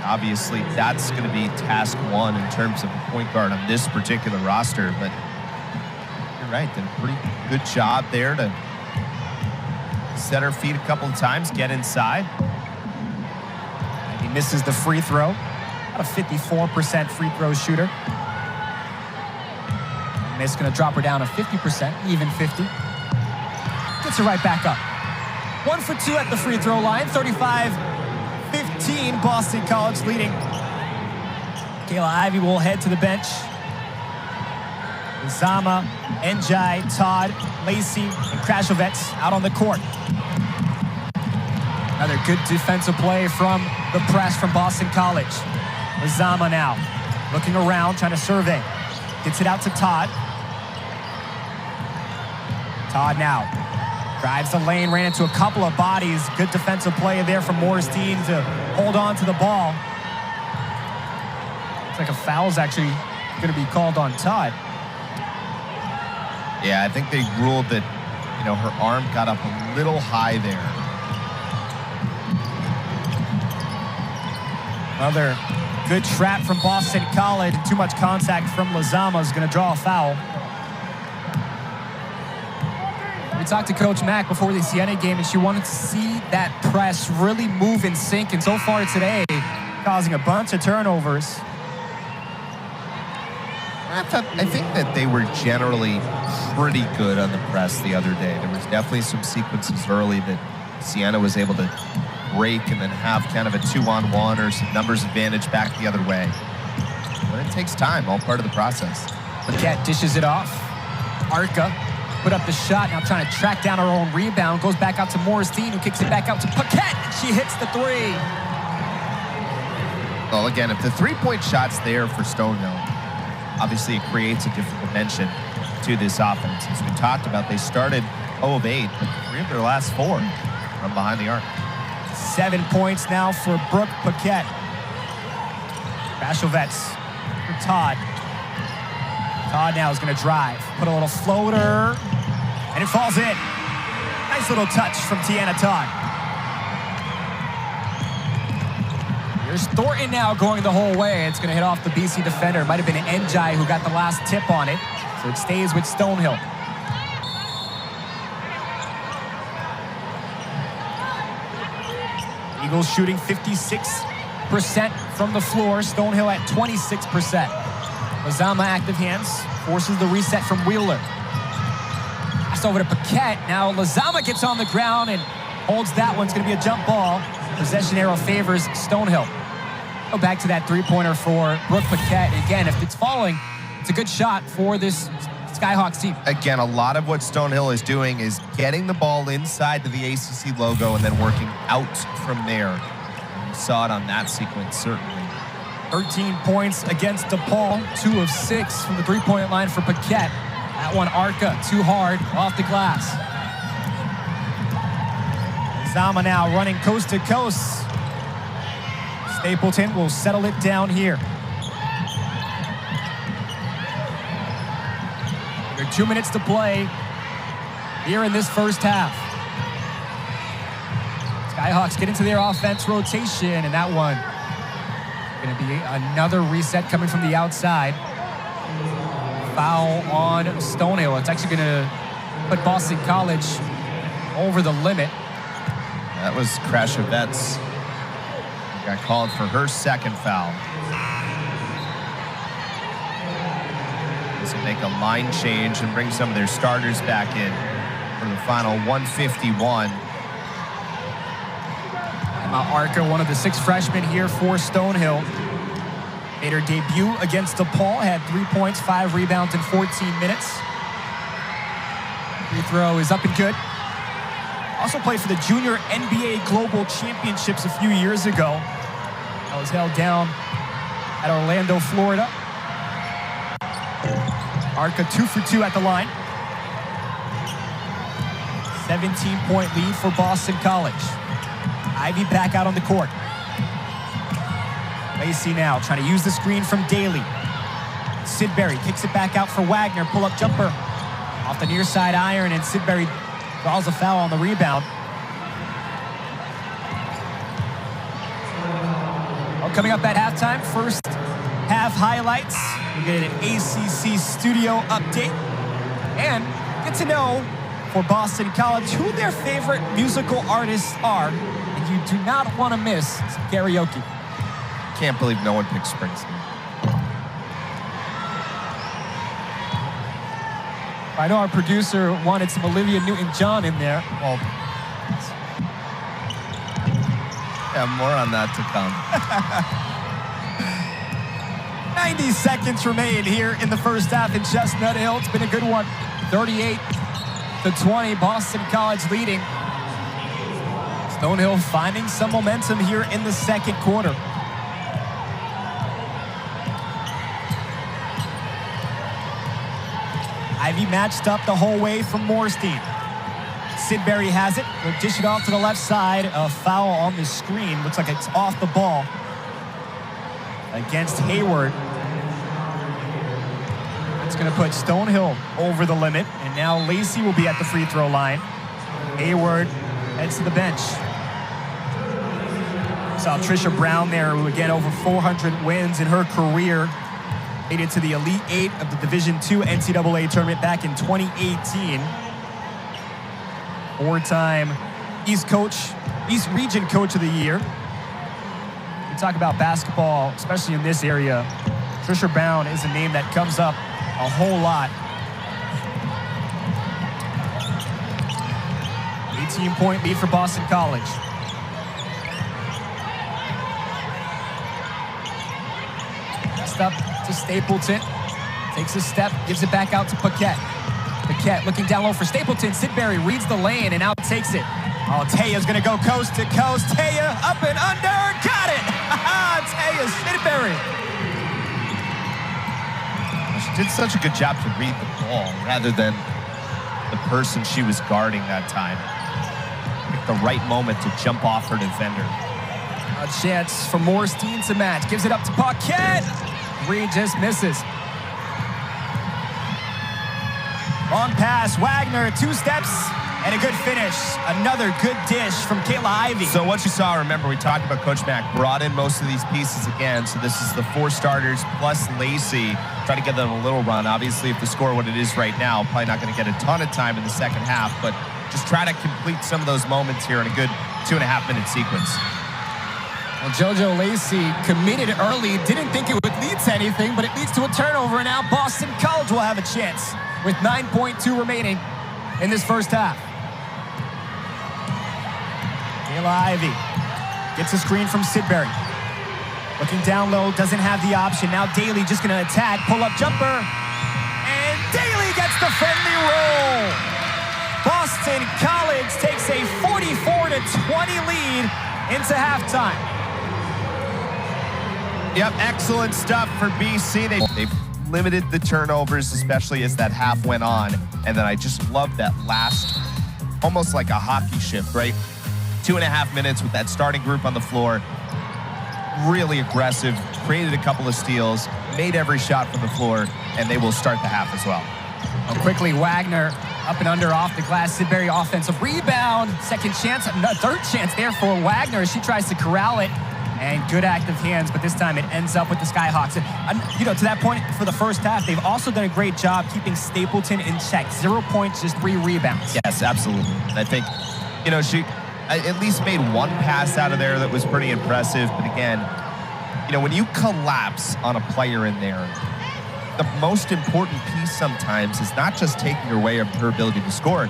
[SPEAKER 2] Obviously, that's going to be task one in terms of a point guard on this particular roster, but you're right, did a pretty good job there to set her feet a couple of times, get inside.
[SPEAKER 1] And he misses the free throw. About a 54% free throw shooter. And it's going to drop her down to 50%, even 50. Gets her right back up. 1 for 2 at the free throw line, 35-15, Boston College leading. Kayla Ivy will head to the bench. Zama, Njai, Todd, Lacey, and Krashevet out on the court. Another good defensive play from the press from Boston College. Zama now looking around, trying to survey. Gets it out to Todd. Todd now drives the lane, ran into a couple of bodies. Good defensive play there from Morris Dean to hold on to the ball. Looks like a foul's actually going to be called on Todd.
[SPEAKER 2] Yeah, I think they ruled that, her arm got up a little high there.
[SPEAKER 1] Another good trap from Boston College. Too much contact from Lozama is going to draw a foul. We talked to Coach Mack before the Siena game, and she wanted to see that press really move and sink. And so far today, causing a bunch of turnovers.
[SPEAKER 2] I think that they were generally pretty good on the press the other day. There was definitely some sequences early that Siena was able to break and then have kind of a 2-on-1 or some numbers advantage back the other way. But it takes time, all part of the process.
[SPEAKER 1] Paquette dishes it off. Arca put up the shot, now trying to track down her own rebound. Goes back out to Morrisdean, who kicks it back out to Paquette, and she hits the three.
[SPEAKER 2] Well, again, if the three-point shot's there for Stonehill, obviously it creates a different dimension to this offense. As we talked about, they started 0 of 8, but 3 of their last 4 from behind the arc.
[SPEAKER 1] 7 points now for Brooke Paquette. Bashovets for Todd. Todd now is going to drive. Put a little floater, and it falls in. Nice little touch from Tiana Todd. Here's Thornton now going the whole way. It's going to hit off the BC defender. It might have been Njai who got the last tip on it, so it stays with Stonehill. Eagles shooting 56% from the floor. Stonehill at 26%. Lozama active hands, forces the reset from Wheeler. Pass over to Paquette. Now Lozama gets on the ground and holds that one. It's going to be a jump ball. Possession arrow favors Stonehill. Go back to that three-pointer for Brooke Paquette. Again, if it's falling, it's a good shot for this Skyhawks team.
[SPEAKER 2] Again, a lot of what Stonehill is doing is getting the ball inside to the ACC logo and then working out from there. You saw it on that sequence, certainly.
[SPEAKER 1] 13 points against DePaul, 2 of 6 from the three-point line for Paquette. That one, Arca, too hard, off the glass. Zama now running coast to coast. Stapleton will settle it down here. There are 2 minutes to play here in this first half. Skyhawks get into their offense rotation, and that one going to be another reset coming from the outside. Foul on Stonehill. It's actually going to put Boston College over the limit.
[SPEAKER 2] That was Krashovets. Got called for her second foul. This will make a line change and bring some of their starters back in for the final 151.
[SPEAKER 1] Emma Arca, one of the 6 freshmen here for Stonehill. Made her debut against DePaul, had 3 points, 5 rebounds in 14 minutes. Free throw is up and good. Also played for the Junior NBA Global Championships a few years ago. That was held down at Orlando, Florida. Arca 2 for 2 at the line. 17-point lead for Boston College. Ivy back out on the court. Lacey now trying to use the screen from Daley. Sidbury kicks it back out for Waggoner. Pull-up jumper off the near side iron, and Sidbury draws a foul on the rebound. Well, coming up at halftime, first half highlights. We get an ACC studio update and get to know for Boston College who their favorite musical artists are. And you do not want to miss some karaoke.
[SPEAKER 2] Can't believe no one picked Springsteen.
[SPEAKER 1] I know our producer wanted some Olivia Newton-John in there.
[SPEAKER 2] Well, yeah, more on that to come.
[SPEAKER 1] 90 seconds remain here in the first half in Chestnut Hill. It's been a good one. 38-20, Boston College leading. Stonehill finding some momentum here in the second quarter. Ivy matched up the whole way from Morrisdean. Sidbury has it. Will dish it off to the left side. A foul on the screen. Looks like it's off the ball against Hayward. It's going to put Stonehill over the limit, and now Lacey will be at the free throw line. Hayward heads to the bench. Saw Trisha Brown there, who again over 400 wins in her career. Made it to the Elite Eight of the Division II NCAA tournament back in 2018. Four-time East Region Coach of the Year. We talk about basketball, especially in this area. Trisha Brown is a name that comes up a whole lot. 18-point lead for Boston College. Next up to Stapleton. Takes a step, gives it back out to Paquette. Paquette looking down low for Stapleton. Sidbury reads the lane and out takes it. Oh, Taya's gonna go coast to coast. Taya up and under, got it! Taya Sidbury.
[SPEAKER 2] She did such a good job to read the ball rather than the person she was guarding that time. Picked the right moment to jump off her defender.
[SPEAKER 1] A chance for Morstein to match. Gives it up to Paquette. Three just misses. Long pass, Waggoner, 2 steps, and a good finish. Another good dish from Kayla Ivey.
[SPEAKER 2] So what you saw, remember, we talked about Coach Mack brought in most of these pieces again. So this is the 4 starters plus Lacey. Try to give them a little run. Obviously, if the score what it is right now, probably not going to get a ton of time in the second half, but just try to complete some of those moments here in a good 2.5-minute sequence.
[SPEAKER 1] Well, JoJo Lacey committed early, didn't think it would lead to anything, but it leads to a turnover, and now Boston College will have a chance with 9.2 remaining in this first half. Kayla Ivey gets a screen from Sidbury. Looking down low, doesn't have the option. Now Daley just gonna attack, pull-up jumper, and Daley gets the friendly roll. Boston College takes a 44-20 lead into halftime.
[SPEAKER 2] Yep, excellent stuff for BC. They've limited the turnovers, especially as that half went on. And then I just love that last, almost like a hockey shift, right? 2.5 minutes with that starting group on the floor. Really aggressive, created a couple of steals, made every shot from the floor, and they will start the half as well.
[SPEAKER 1] Oh, quickly, Waggoner up and under off the glass. Sidbury offensive rebound. Second chance, third chance there for Waggoner as she tries to corral it. And good active hands, but this time it ends up with the Skyhawks. And, you know, to that point, for the first half, they've also done a great job keeping Stapleton in check. 0 points, just 3 rebounds.
[SPEAKER 2] Yes, absolutely. I think, you know, she at least made 1 pass out of there that was pretty impressive. But again, you know, when you collapse on a player in there, the most important piece sometimes is not just taking away her ability to score,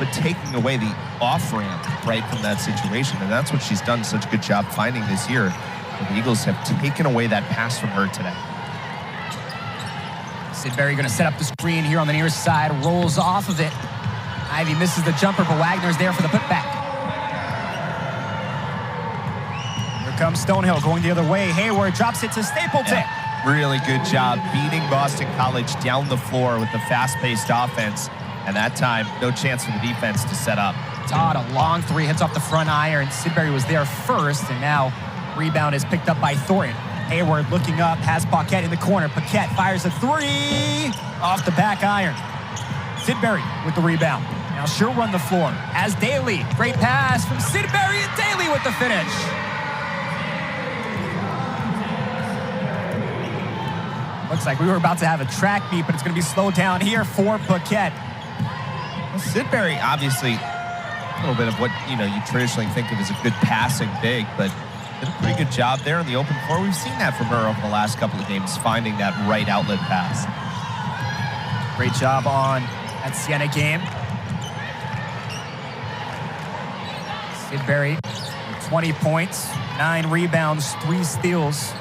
[SPEAKER 2] but taking away the off-ramp right from that situation. And that's what she's done such a good job finding this year. The Eagles have taken away that pass from her today.
[SPEAKER 1] Sidbury going to set up the screen here on the near side, rolls off of it. Ivy misses the jumper, but Wagner's there for the putback. Here comes Stonehill going the other way. Hayward drops it to Stapleton.
[SPEAKER 2] Yeah, really good job beating Boston College down the floor with the fast-paced offense. And that time, no chance for the defense to set up.
[SPEAKER 1] Todd, a long 3, hits off the front iron. Sidbury was there first, and now rebound is picked up by Thornton. Hayward looking up, has Paquette in the corner. Paquette fires a 3 off the back iron. Sidbury with the rebound. Now she'll run the floor. As Daley, great pass from Sidbury, and Daley with the finish. Looks like we were about to have a track meet, but it's going to be slowed down here for Paquette.
[SPEAKER 2] Sidbury, obviously, a little bit of what, you know, you traditionally think of as a good passing big, but did a pretty good job there in the open floor. We've seen that from her over the last couple of games, finding that right outlet pass.
[SPEAKER 1] Great job on that Siena game. Sidbury, 20 points, 9 rebounds, 3 steals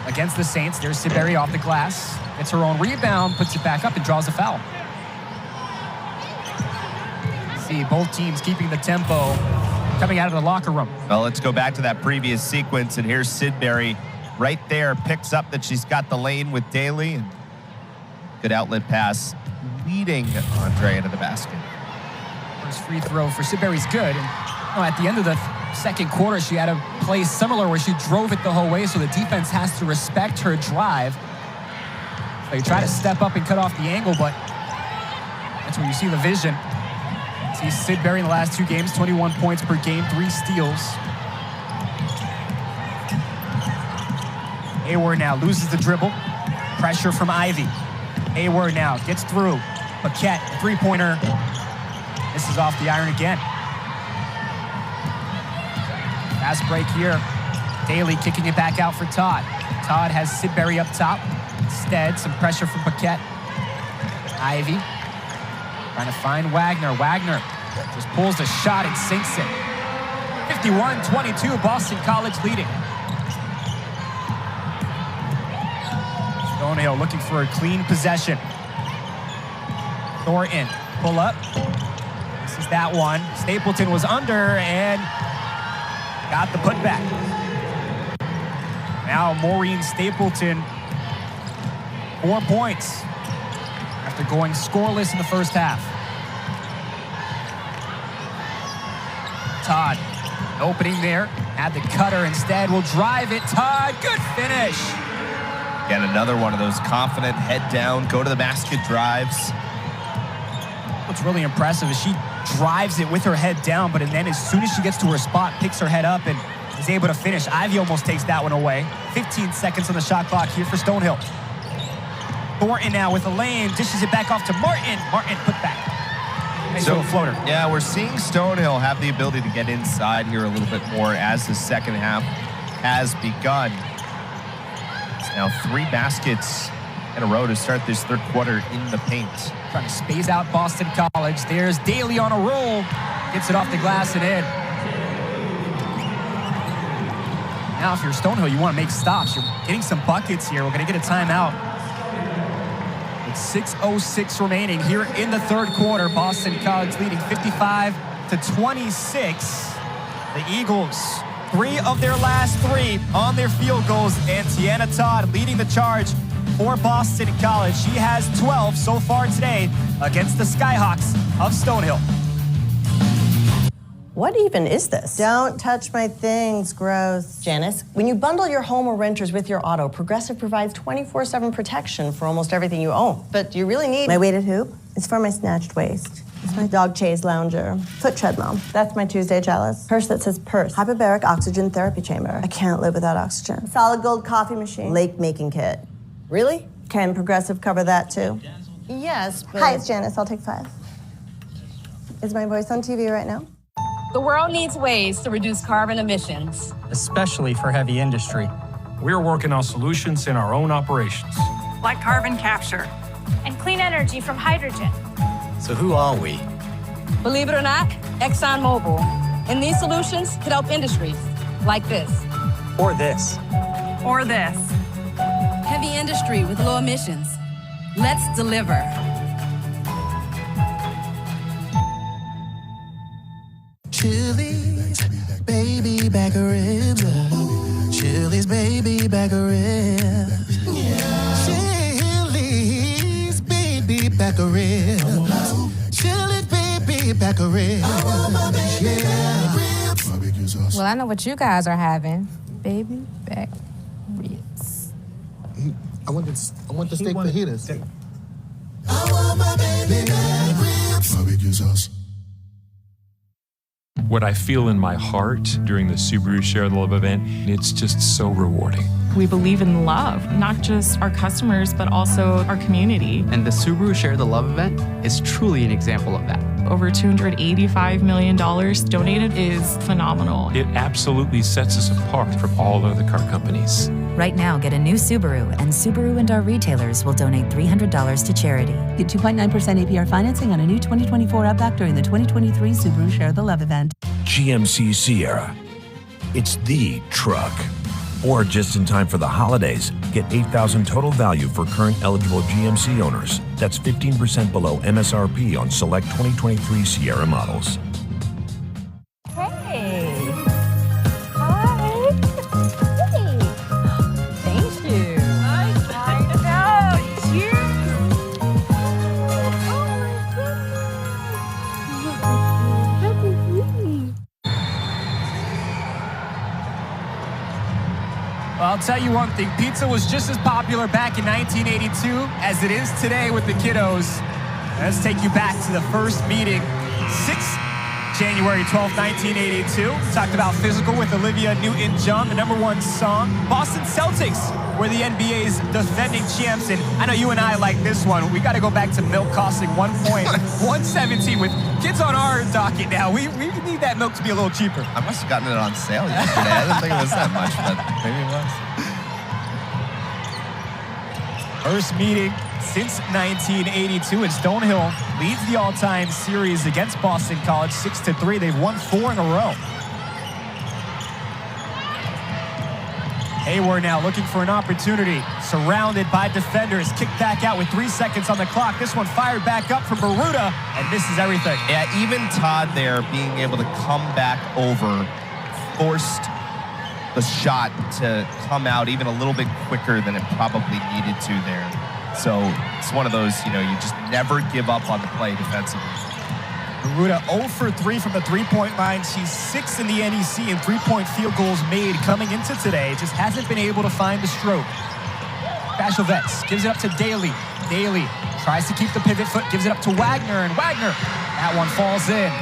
[SPEAKER 1] against the Saints. There's Sidbury off the glass, gets her own rebound, puts it back up, and draws a foul. See both teams keeping the tempo coming out of the locker room.
[SPEAKER 2] Well, let's go back to that previous sequence, and here's Sidbury right there, picks up that she's got the lane with Daley, and good outlet pass, leading Andrea to the basket.
[SPEAKER 1] First free throw for Sidbury's good, and at the end of the second quarter, she had a play similar where she drove it the whole way, so the defense has to respect her drive. They try to step up and cut off the angle, but that's where you see the vision. See Sidbury in the last 2 games, 21 points per game, 3 steals. Hayward now loses the dribble. Pressure from Ivy. Hayward now gets through. Paquette, three-pointer. This is off the iron again. Fast break here. Daley kicking it back out for Todd. Todd has Sidbury up top. Instead, some pressure from Paquette. Ivy trying to find Waggoner. Waggoner just pulls the shot and sinks it. 51-22, Boston College leading. Stonehill looking for a clean possession. Thornton, pull up. This is that one. Stapleton was under and got the putback. Now Maureen Stapleton, 4 points after going scoreless in the first half. Todd, opening there, had the cutter instead, will drive it. Todd, good finish.
[SPEAKER 2] Again, another one of those confident, head down, go to the basket drives.
[SPEAKER 1] What's really impressive is she drives it with her head down, but then as soon as she gets to her spot, picks her head up and is able to finish. Ivy almost takes that one away. 15 seconds on the shot clock here for Stonehill. Thornton now with a lane, dishes it back off to Martin. Martin put back. Nice little floater.
[SPEAKER 2] Yeah, we're seeing Stonehill have the ability to get inside here a little bit more as the second half has begun. It's now 3 baskets in a row to start this third quarter in the paint.
[SPEAKER 1] Trying to space out Boston College. There's Daley on a roll. Gets it off the glass and in. Now, if you're Stonehill, you want to make stops. You're getting some buckets here. We're going to get a timeout. With 6:06 remaining here in the third quarter. Boston College leading 55-26. The Eagles, 3 of their last 3 on their field goals. And Tiana Todd leading the charge for Boston College. She has 12 so far today against the Skyhawks of Stonehill.
[SPEAKER 6] What even is this? Don't touch my things, gross. Janice, when you bundle your home or renters with your auto, Progressive provides 24/7 protection for almost everything you own. But you really need my weighted hoop. It's for my snatched waist. It's my dog chase lounger. Foot treadmill. That's my Tuesday chalice. Purse that says purse. Hyperbaric oxygen therapy chamber. I can't live without oxygen. Solid gold coffee machine. Lake making kit. Really? Can Progressive cover that too? Yes, but... Hi, it's Janice. I'll take 5. Is my voice on TV right now?
[SPEAKER 3] The world needs ways to reduce carbon emissions,
[SPEAKER 4] especially for heavy industry.
[SPEAKER 5] We're working on solutions in our own operations,
[SPEAKER 19] like carbon capture
[SPEAKER 8] and clean energy from hydrogen.
[SPEAKER 4] So who are we?
[SPEAKER 3] Believe it or not, ExxonMobil. And these solutions could help industries like this.
[SPEAKER 4] Or this.
[SPEAKER 19] Or this.
[SPEAKER 7] Heavy industry with low emissions. Let's deliver.
[SPEAKER 9] Chili's baby back ribs. Chili's baby back ribs. Chili's baby back ribs. Chili's baby back ribs.
[SPEAKER 8] Well, I know what you guys are having. Baby back ribs.
[SPEAKER 9] I want the steak fajitas. I want my baby back ribs. Barbecue sauce.
[SPEAKER 20] What I feel in my heart during the Subaru Share the Love event, it's just so rewarding.
[SPEAKER 21] We believe in love, not just our customers, but also our community.
[SPEAKER 22] And the Subaru Share the Love event is truly an example of that.
[SPEAKER 21] Over $285 million donated is phenomenal.
[SPEAKER 20] It absolutely sets us apart from all other car companies.
[SPEAKER 23] Right now, get a new Subaru, and Subaru and our retailers will donate $300 to charity.
[SPEAKER 24] Get 2.9% APR financing on a new 2024 Outback during the 2023 Subaru Share the Love event.
[SPEAKER 25] GMC Sierra. It's the truck. Or just in time for the holidays, get $8,000 total value for current eligible GMC owners. That's 15% below MSRP on select 2023 Sierra models.
[SPEAKER 8] Hey. Hi. Hey. Thank you. Nice. I know. Cheers.
[SPEAKER 1] Well, I'll tell you one thing. Pizza was just as popular back in 1982 as it is today with the kiddos. Let's take you back to the first meeting, January 12, 1982. We talked about Physical with Olivia Newton-John, the #1 song. Boston Celtics were the NBA's defending champs, and I know you and I like this one. We got to go back to milk costing 1 point, 117 with kids on our docket now. We need that milk to be a little cheaper.
[SPEAKER 2] I must have gotten it on sale yesterday. I didn't think it was that much, but maybe it was.
[SPEAKER 1] First meeting since 1982, and Stonehill leads the all-time series against Boston College 6-3. They've won 4 in a row. Hayward now looking for an opportunity, surrounded by defenders. Kicked back out with 3 seconds on the clock. This one fired back up from Baruta and misses everything.
[SPEAKER 2] Yeah, even Todd there being able to come back over, forced the shot to come out even a little bit quicker than it probably needed to there. So it's one of those, you just never give up on the play defensively.
[SPEAKER 1] Baruta 0 for 3 from the three-point line. She's 6th in the NEC in three-point field goals made coming into today. Just hasn't been able to find the stroke. Bashovets gives it up to Daley. Daley tries to keep the pivot foot, gives it up to Waggoner, and Waggoner, that one falls in.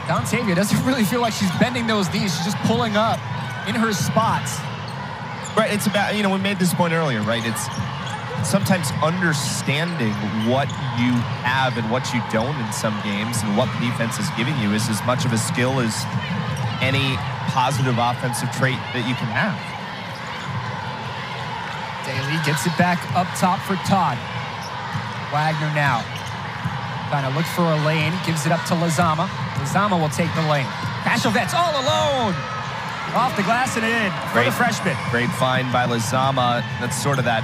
[SPEAKER 1] Dontavia doesn't really feel like she's bending those knees. She's just pulling up in her spots.
[SPEAKER 2] Right, it's about, we made this point earlier, right? It's sometimes understanding what you have and what you don't in some games and what the defense is giving you is as much of a skill as any positive offensive trait that you can have.
[SPEAKER 1] Daley gets it back up top for Todd. Waggoner now trying to look for a lane, gives it up to Lizama. Lizama will take the lane. Bashovets all alone. Off the glass and in for the freshman.
[SPEAKER 2] Great find by Lizama. That's sort of that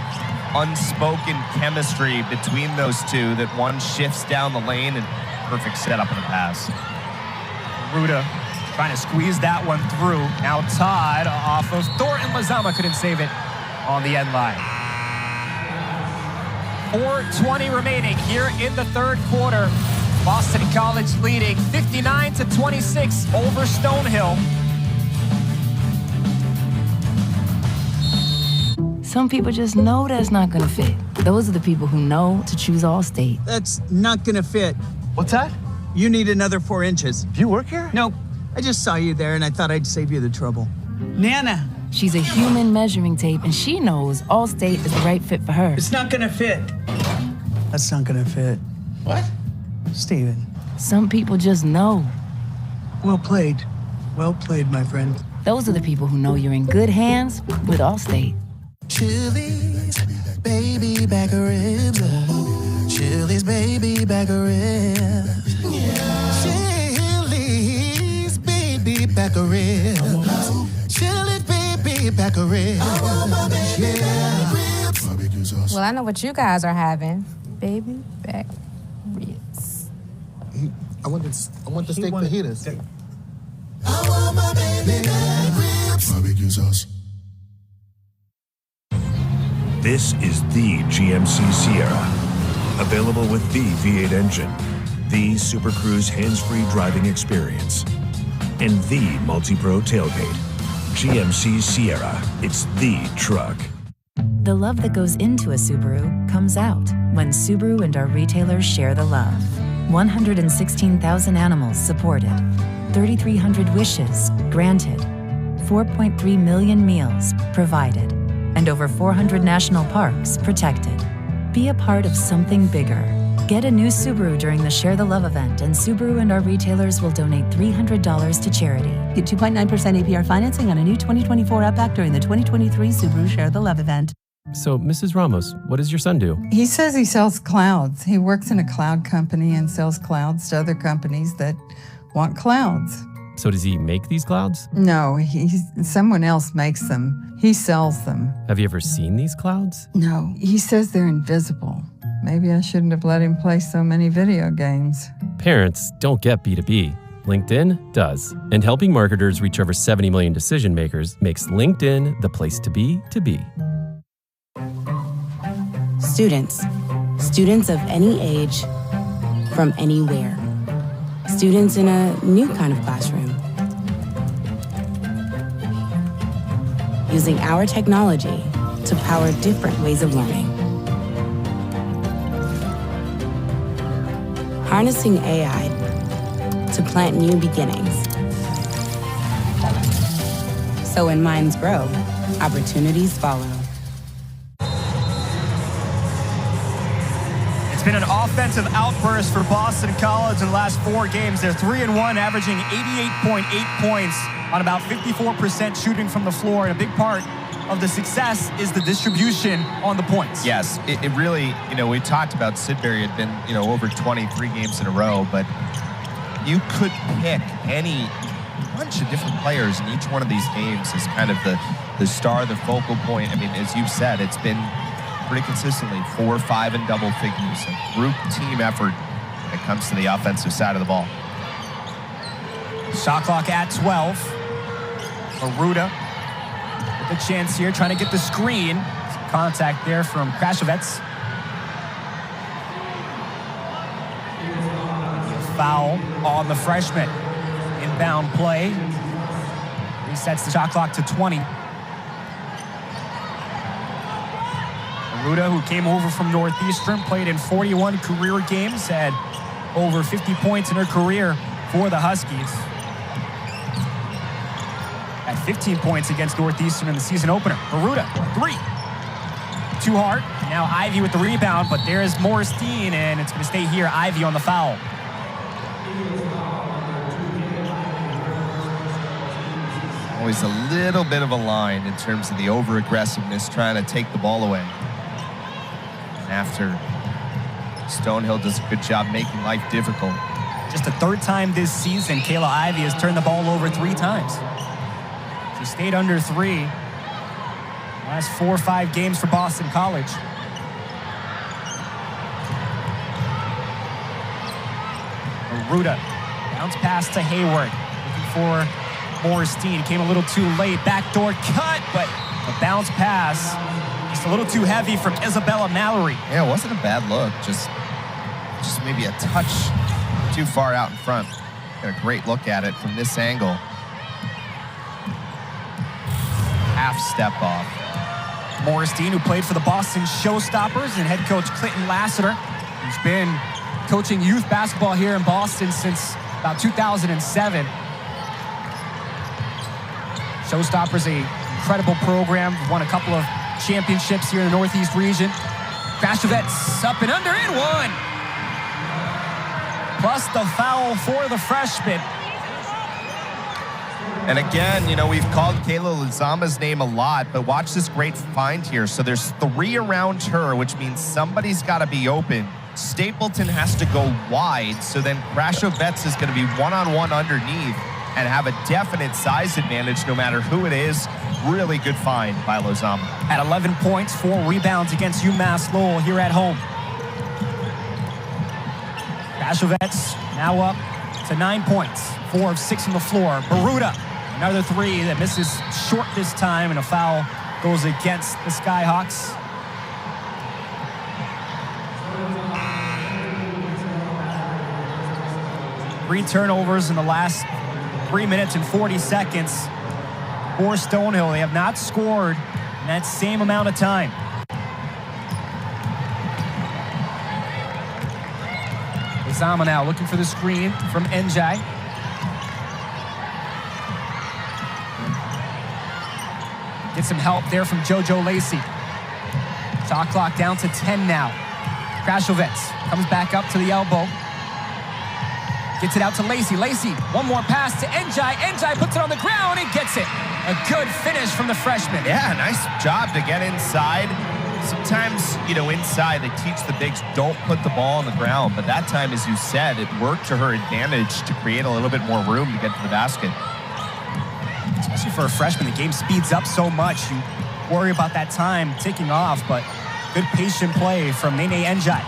[SPEAKER 2] unspoken chemistry between those two, that one shifts down the lane and perfect setup in the pass.
[SPEAKER 1] Baruta trying to squeeze that one through. Now Todd off of Thornton. Lizama couldn't save it on the end line. 4:20 remaining here in the third quarter. Boston College leading 59-26 over Stonehill.
[SPEAKER 26] Some people just know that's not gonna fit. Those are the people who know to choose Allstate.
[SPEAKER 10] That's not gonna fit.
[SPEAKER 11] What's that?
[SPEAKER 10] You need another 4 inches.
[SPEAKER 11] Do you work here?
[SPEAKER 10] Nope. I just saw you there and I thought I'd save you the trouble. Nana.
[SPEAKER 26] She's a human measuring tape and she knows Allstate is the right fit for her.
[SPEAKER 10] It's not gonna fit. That's not gonna fit.
[SPEAKER 11] What?
[SPEAKER 10] Steven.
[SPEAKER 26] Some people just know.
[SPEAKER 10] Well played. Well played, my friend.
[SPEAKER 26] Those are the people who know you're in good hands with Allstate.
[SPEAKER 9] Chili's baby back ribs. Chili's baby back ribs. Chili's baby back ribs. Chili's baby back ribs.
[SPEAKER 8] Well, I know what you guys are having. Baby back ribs.
[SPEAKER 9] I want the steak fajitas.
[SPEAKER 12] I want my baby back ribs.
[SPEAKER 9] Barbecue sauce.
[SPEAKER 25] This is the GMC Sierra. Available with the V8 engine, the Super Cruise hands-free driving experience, and the multi-pro tailgate. GMC Sierra, it's the truck.
[SPEAKER 23] The love that goes into a Subaru comes out when Subaru and our retailers share the love. 116,000 animals supported, 3,300 wishes granted, 4.3 million meals provided, and over 400 national parks protected. Be a part of something bigger. Get a new Subaru during the Share the Love event, and Subaru and our retailers will donate $300 to charity.
[SPEAKER 24] Get 2.9% APR financing on a new 2024 Outback during the 2023 Subaru Share the Love event.
[SPEAKER 13] So, Mrs. Ramos, what does your son do?
[SPEAKER 14] He says he sells clouds. He works in a cloud company and sells clouds to other companies that want clouds.
[SPEAKER 13] So does he make these clouds?
[SPEAKER 14] No, someone else makes them. He sells them.
[SPEAKER 13] Have you ever seen these clouds?
[SPEAKER 14] No, he says they're invisible. Maybe I shouldn't have let him play so many video games.
[SPEAKER 13] Parents don't get B2B. LinkedIn does. And helping marketers reach over 70 million decision makers makes LinkedIn the place to be to be.
[SPEAKER 26] Students of any age, from anywhere. Students in a new kind of classroom,
[SPEAKER 6] using our technology to power different ways of learning. Harnessing AI to plant new beginnings. So when minds grow, opportunities follow.
[SPEAKER 1] It's been an offensive outburst for Boston College in the last 4 games. They're 3-1, averaging 88.8 points on about 54% shooting from the floor. And a big part of the success is the distribution on the points.
[SPEAKER 2] Yes, it really, we talked about Sidbury had been, over 23 games in a row, but you could pick any bunch of different players in each one of these games as kind of the star, the focal point. I mean, as you said, it's been pretty consistently 4, 5, and double figures. A group team effort when it comes to the offensive side of the ball.
[SPEAKER 1] Shot clock at 12. Aruda with a chance here, trying to get the screen. Some contact there from Krasovets. Foul on the freshman. Inbound play. Resets the shot clock to 20. Aruda, who came over from Northeastern, played in 41 career games, had over 50 points in her career for the Huskies. At 15 points against Northeastern in the season opener. Aruda, 3. Too hard. Now Ivy with the rebound, but there's Morstein, and it's going to stay here. Ivy on the foul.
[SPEAKER 2] Always a little bit of a line in terms of the over-aggressiveness, trying to take the ball away. After Stonehill does a good job making life difficult.
[SPEAKER 1] Just the 3rd time this season, Kayla Ivy has turned the ball over 3 times. She stayed under 3. Last 4 or 5 games for Boston College. Aruda, bounce pass to Hayward. Looking for Morstein, came a little too late. Backdoor cut, but a bounce pass. Just a little too heavy from Isabella Mallory.
[SPEAKER 2] Yeah, it wasn't a bad look. Just maybe a touch too far out in front. Got a great look at it from this angle. Half step off.
[SPEAKER 1] Morstein, who played for the Boston Showstoppers, and head coach Clinton Lassiter, who's been coaching youth basketball here in Boston since about 2007. Showstoppers, a incredible program, won a couple of championships here in the Northeast region. Krasovets up and under and 1. Plus the foul for the freshman.
[SPEAKER 2] And again, we've called Kayla Lizama's name a lot, but watch this great find here. So there's 3 around her, which means somebody's got to be open. Stapleton has to go wide, so then Krasovets is going to be one-on-one underneath and have a definite size advantage no matter who it is. Really good find by Lozama.
[SPEAKER 1] At 11 points, 4 rebounds against UMass Lowell here at home. Krasovets now up to 9 points, 4 of 6 from the floor. Aruda, another 3 that misses short this time, and a foul goes against the Skyhawks. Three turnovers in the last 3 minutes and 40 seconds for Stonehill. They have not scored in that same amount of time. Lizama now looking for the screen from Njai. Get some help there from JoJo Lacey. Shot clock down to 10 now. Krasovets comes back up to the elbow. Gets it out to Lacey. Lacey, one more pass to Njai. Njai puts it on the ground and gets it. A good finish from the freshman.
[SPEAKER 2] Yeah, nice job to get inside. Sometimes, inside they teach the bigs don't put the ball on the ground, but that time, as you said, it worked to her advantage to create a little bit more room to get to the basket.
[SPEAKER 1] Especially for a freshman, the game speeds up so much. You worry about that time ticking off, but good patient play from Nene Njai.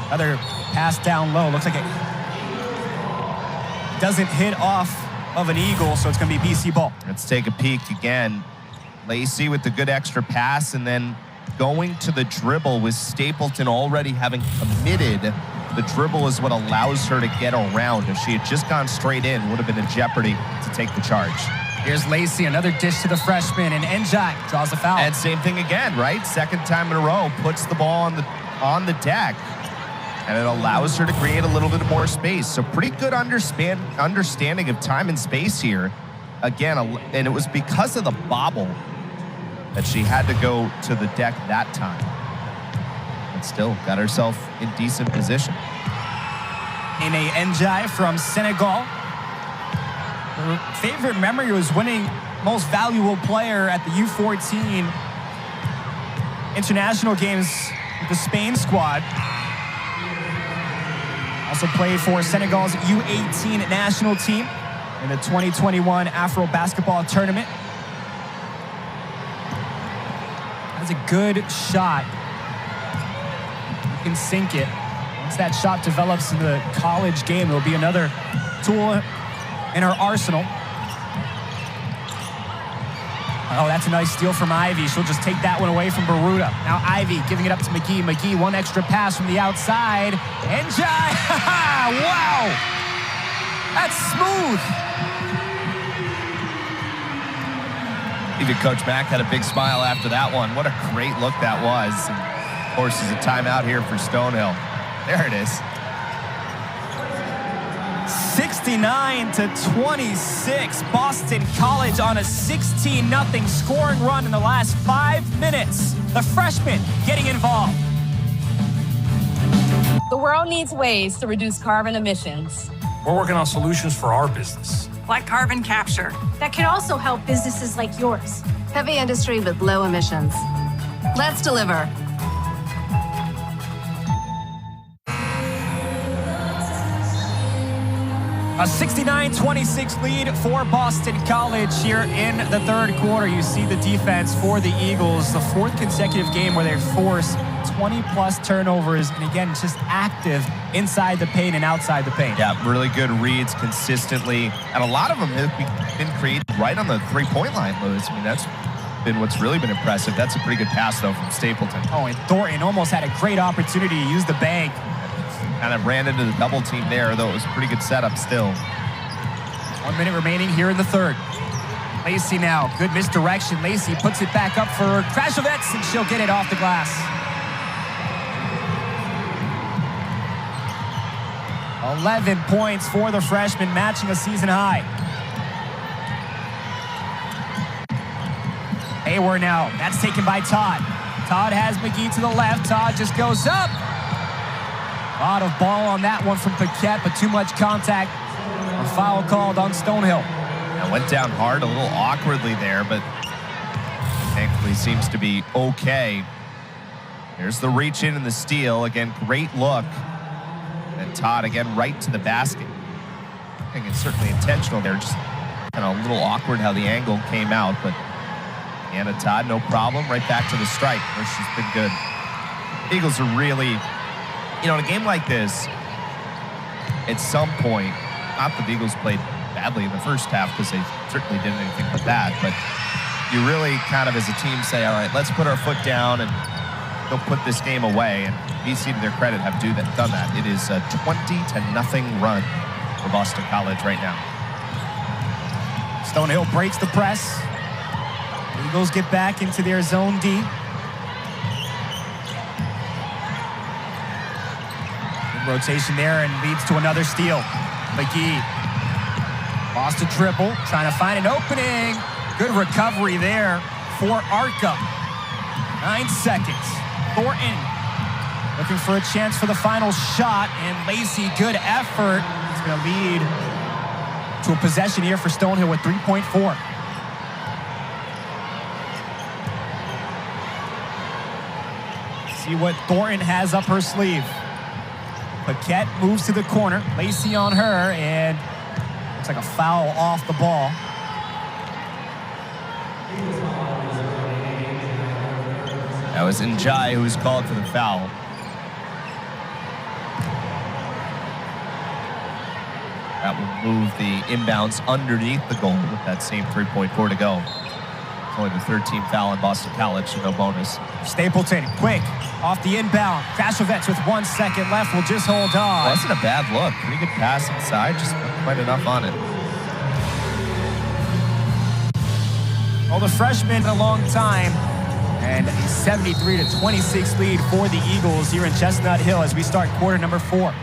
[SPEAKER 1] Another pass down low. Looks like it doesn't hit off of an eagle, so it's going to be BC ball.
[SPEAKER 2] Let's take a peek again. Lacey with the good extra pass, and then going to the dribble with Stapleton already having committed. The dribble is what allows her to get around. If she had just gone straight in, would have been in jeopardy to take the charge.
[SPEAKER 1] Here's Lacey, another dish to the freshman, and Njai draws the foul.
[SPEAKER 2] And same thing again, right? Second time in a row, puts the ball on the deck, and it allows her to create a little bit more space. So pretty good understanding of time and space here. Again, and it was because of the bobble that she had to go to the deck that time. But still got herself in decent position.
[SPEAKER 1] Ine Njai from Senegal. Her favorite memory was winning most valuable player at the U14 international games with the Spain squad. Also played for Senegal's U18 national team in the 2021 Afro basketball tournament. That's a good shot. You can sink it. Once that shot develops in the college game, it'll be another tool in her arsenal. Oh, that's a nice steal from Ivy. She'll just take that one away from Baruta. Now Ivy giving it up to McGee. McGee, one extra pass from the outside. Njai! Wow! That's smooth.
[SPEAKER 2] Even Coach Mack had a big smile after that one. What a great look that was. And of course, there's a timeout here for Stonehill. There it is.
[SPEAKER 1] 69-26. Boston College on a 16-0 scoring run in the last 5 minutes. The freshmen getting involved.
[SPEAKER 3] The world needs ways to reduce carbon emissions.
[SPEAKER 5] We're working on solutions for our business.
[SPEAKER 11] Like carbon capture.
[SPEAKER 15] That can also help businesses like yours.
[SPEAKER 16] Heavy industry with low emissions. Let's deliver.
[SPEAKER 1] A 69-26 lead for Boston College here in the third quarter. You see the defense for the Eagles, the fourth consecutive game where they force 20-plus turnovers, and again, just active inside the paint and outside the paint.
[SPEAKER 2] Yeah, really good reads consistently, and a lot of them have been created right on the three-point line, Lewis. I mean, that's been what's really been impressive. That's a pretty good pass, though, from Stapleton.
[SPEAKER 1] Oh, and Thornton almost had a great opportunity to use the bank.
[SPEAKER 2] Kind of ran into the double team there, though it was a pretty good setup still.
[SPEAKER 1] 1 minute remaining here in the third. Lacey now, good misdirection. Lacey puts it back up for Krasovets, and she'll get it off the glass. 11 points for the freshman, matching a season high. Hayward now, that's taken by Todd. Todd has McGee to the left. Todd just goes up. A lot of ball on that one from Paquette, but too much contact. A foul called on Stonehill.
[SPEAKER 2] It went down hard, a little awkwardly there, but thankfully seems to be okay. Here's the reach in and the steal. Again, great look. And Todd, again, right to the basket. I think it's certainly intentional there. Just kind of a little awkward how the angle came out, but Anna Todd, no problem. Right back to the strike, where she's been good. Eagles are really, you know, in a game like this, at some point, not that the Eagles played badly in the first half, because they certainly didn't anything but that, but you really kind of as a team say, all right, let's put our foot down and they'll put this game away. And BC, to their credit, have done that. It is a 20-0 run for Boston College right now.
[SPEAKER 1] Stonehill breaks the press. Eagles get back into their zone D. Good rotation there and leads to another steal. McGee lost a dribble, trying to find an opening. Good recovery there for Arca. 9 seconds. Thornton looking for a chance for the final shot, and Lacey, good effort. It's going to lead to a possession here for Stonehill with 3.4. See what Thornton has up her sleeve. Paquette moves to the corner. Lacey on her, and looks like a foul off the ball.
[SPEAKER 2] That was Njai who was called for the foul. That will move the inbounds underneath the goal with that same 3.4 to go. It's only the 13th foul in Boston College, so no bonus.
[SPEAKER 1] Stapleton, quick, off the inbound. Krasovets with 1 second left will just hold on.
[SPEAKER 2] Wasn't a bad look. Pretty good pass inside, just not quite enough on it.
[SPEAKER 1] Well, the freshman a long time, and a 73-26 lead for the Eagles here in Chestnut Hill as we start quarter number 4.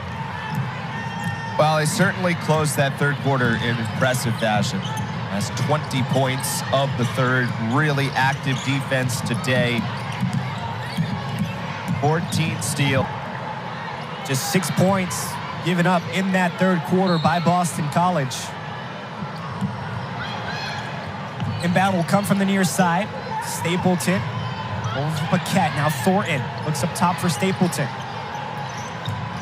[SPEAKER 2] Well, they certainly closed that third quarter in impressive fashion. That's 20 points of the third. Really active defense today. 14 steal.
[SPEAKER 1] Just 6 points given up in that third quarter by Boston College. Inbound will come from the near side. Stapleton over for Paquette. Now Thornton looks up top for Stapleton.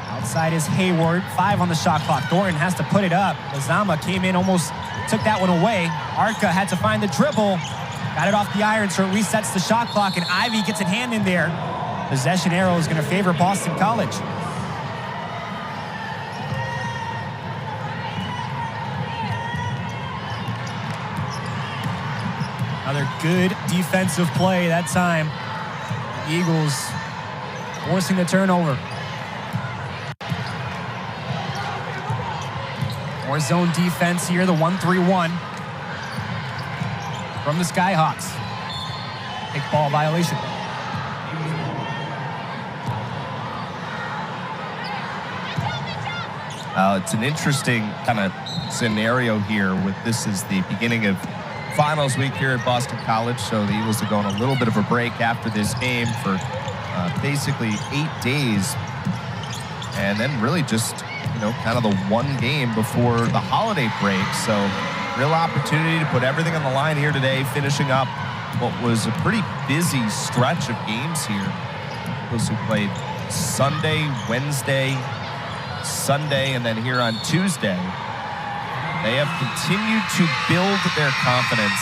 [SPEAKER 1] Outside is Hayward. 5 on the shot clock. Thornton has to put it up. Lozama came in, almost took that one away. Arca had to find the dribble. Got it off the iron, so it resets the shot clock, and Ivy gets a hand in there. Possession arrow is going to favor Boston College. Another good defensive play that time. Eagles forcing the turnover. More zone defense here, the 1-3-1 from the Skyhawks. Big ball violation.
[SPEAKER 2] It's an interesting kind of scenario here with this is the beginning of finals week here at Boston College, so the Eagles are going a little bit of a break after this game for basically 8 days, and then really just, you know, kind of the one game before the holiday break. So real opportunity to put everything on the line here today, finishing up what was a pretty busy stretch of games here. Those who played Sunday, Wednesday, Sunday, and then here on Tuesday. They have continued to build their confidence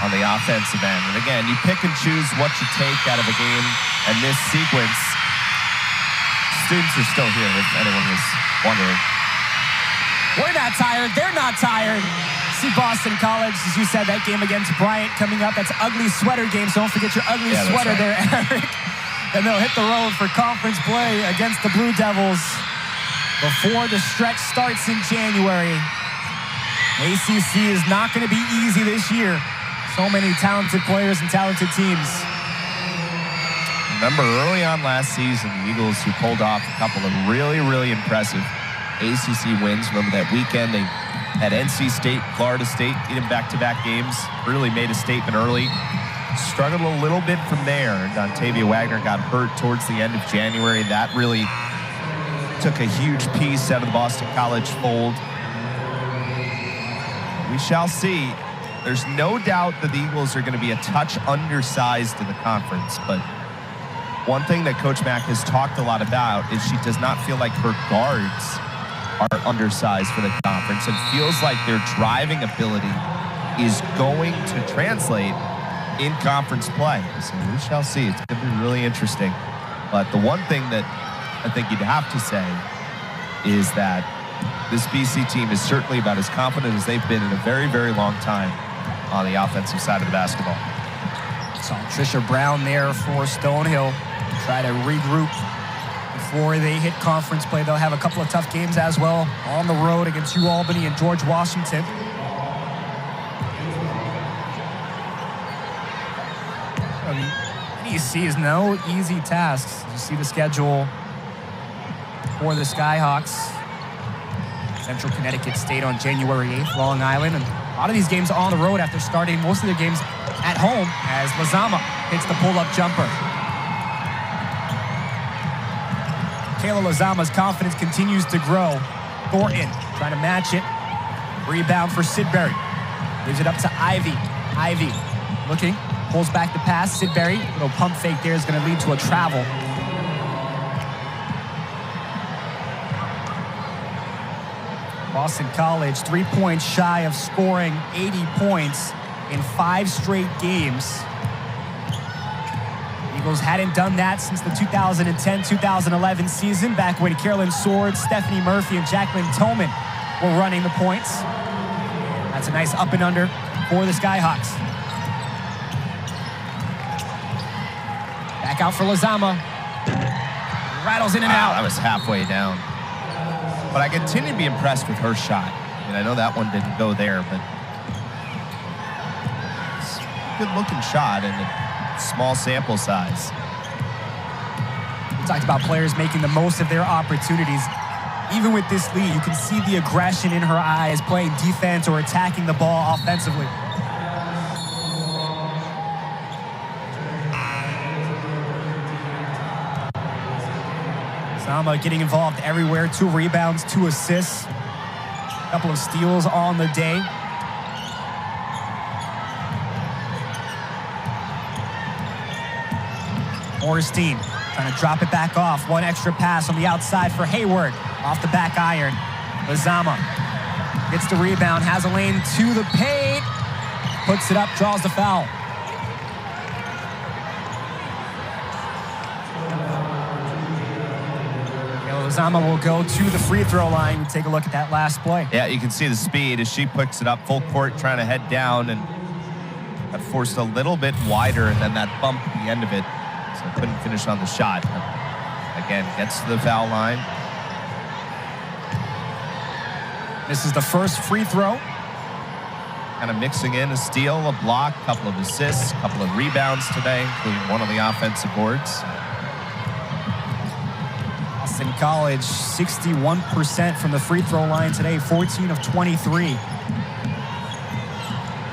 [SPEAKER 2] on the offensive end. And again, you pick and choose what you take out of a game, and this sequence, students are still here, if anyone was wondering.
[SPEAKER 1] We're not tired. They're not tired. See Boston College, as you said, that game against Bryant coming up. That's ugly sweater game, so don't forget your ugly sweater there, Eric. And they'll hit the road for conference play against the Blue Devils before the stretch starts in January. ACC is not going to be easy this year. So many talented players and talented teams.
[SPEAKER 2] Remember early on last season, the Eagles who pulled off a couple of really, really impressive ACC wins. Remember that weekend they had NC State, Florida State, beat them back-to-back games. Really made a statement early. Struggled a little bit from there. Dontavia Waggoner got hurt towards the end of January. That really took a huge piece out of the Boston College fold. We shall see. There's no doubt that the Eagles are going to be a touch undersized in the conference, but one thing that Coach Mack has talked a lot about is she does not feel like her guards are undersized for the conference and feels like their driving ability is going to translate in conference play. So we shall see. It's going to be really interesting. But the one thing that I think you'd have to say is that this BC team is certainly about as confident as they've been in a very, very long time on the offensive side of the basketball.
[SPEAKER 1] Saw Trisha Brown there for Stonehill. Try to regroup before they hit conference play. They'll have a couple of tough games as well on the road against UAlbany and George Washington. NEC is no easy tasks. You see the schedule for the Skyhawks. Central Connecticut State on January 8th, Long Island, and a lot of these games on the road after starting most of their games at home as Lozama hits the pull-up jumper. Kayla Lozama's confidence continues to grow. Thornton trying to match it. Rebound for Sidbury. Gives it up to Ivy. Ivy looking, pulls back the pass. Sidbury, little pump fake there is going to lead to a travel. Boston College 3 points shy of scoring 80 points in 5 straight games. Eagles hadn't done that since the 2010-2011 season, back when Carolyn Sword, Stephanie Murphy, and Jacqueline Toman were running the points. That's a nice up and under for the Skyhawks. Back out for Lozama. Rattles in and out.
[SPEAKER 2] That was halfway down. But I continue to be impressed with her shot. I mean, I know that one didn't go there, but good-looking shot and a small sample size.
[SPEAKER 1] We talked about players making the most of their opportunities. Even with this lead, you can see the aggression in her eyes, playing defense or attacking the ball offensively. Zama getting involved everywhere. 2 rebounds, 2 assists. A couple of steals on the day. Orstein trying to drop it back off. 1 extra pass on the outside for Hayward. Off the back iron. Lizama gets the rebound, has a lane to the paint. Puts it up, draws the foul. Lizama will go to the free throw line and take a look at that last play.
[SPEAKER 2] Yeah, you can see the speed as she puts it up full court, trying to head down, and got forced a little bit wider, and then that bump at the end of it, so couldn't finish on the shot. But again, gets to the foul line.
[SPEAKER 1] This is the first free throw.
[SPEAKER 2] Kind of mixing in a steal, a block, a couple of assists, a couple of rebounds today, including 1 on the offensive boards.
[SPEAKER 1] Boston College, 61% from the free throw line today, 14 of 23.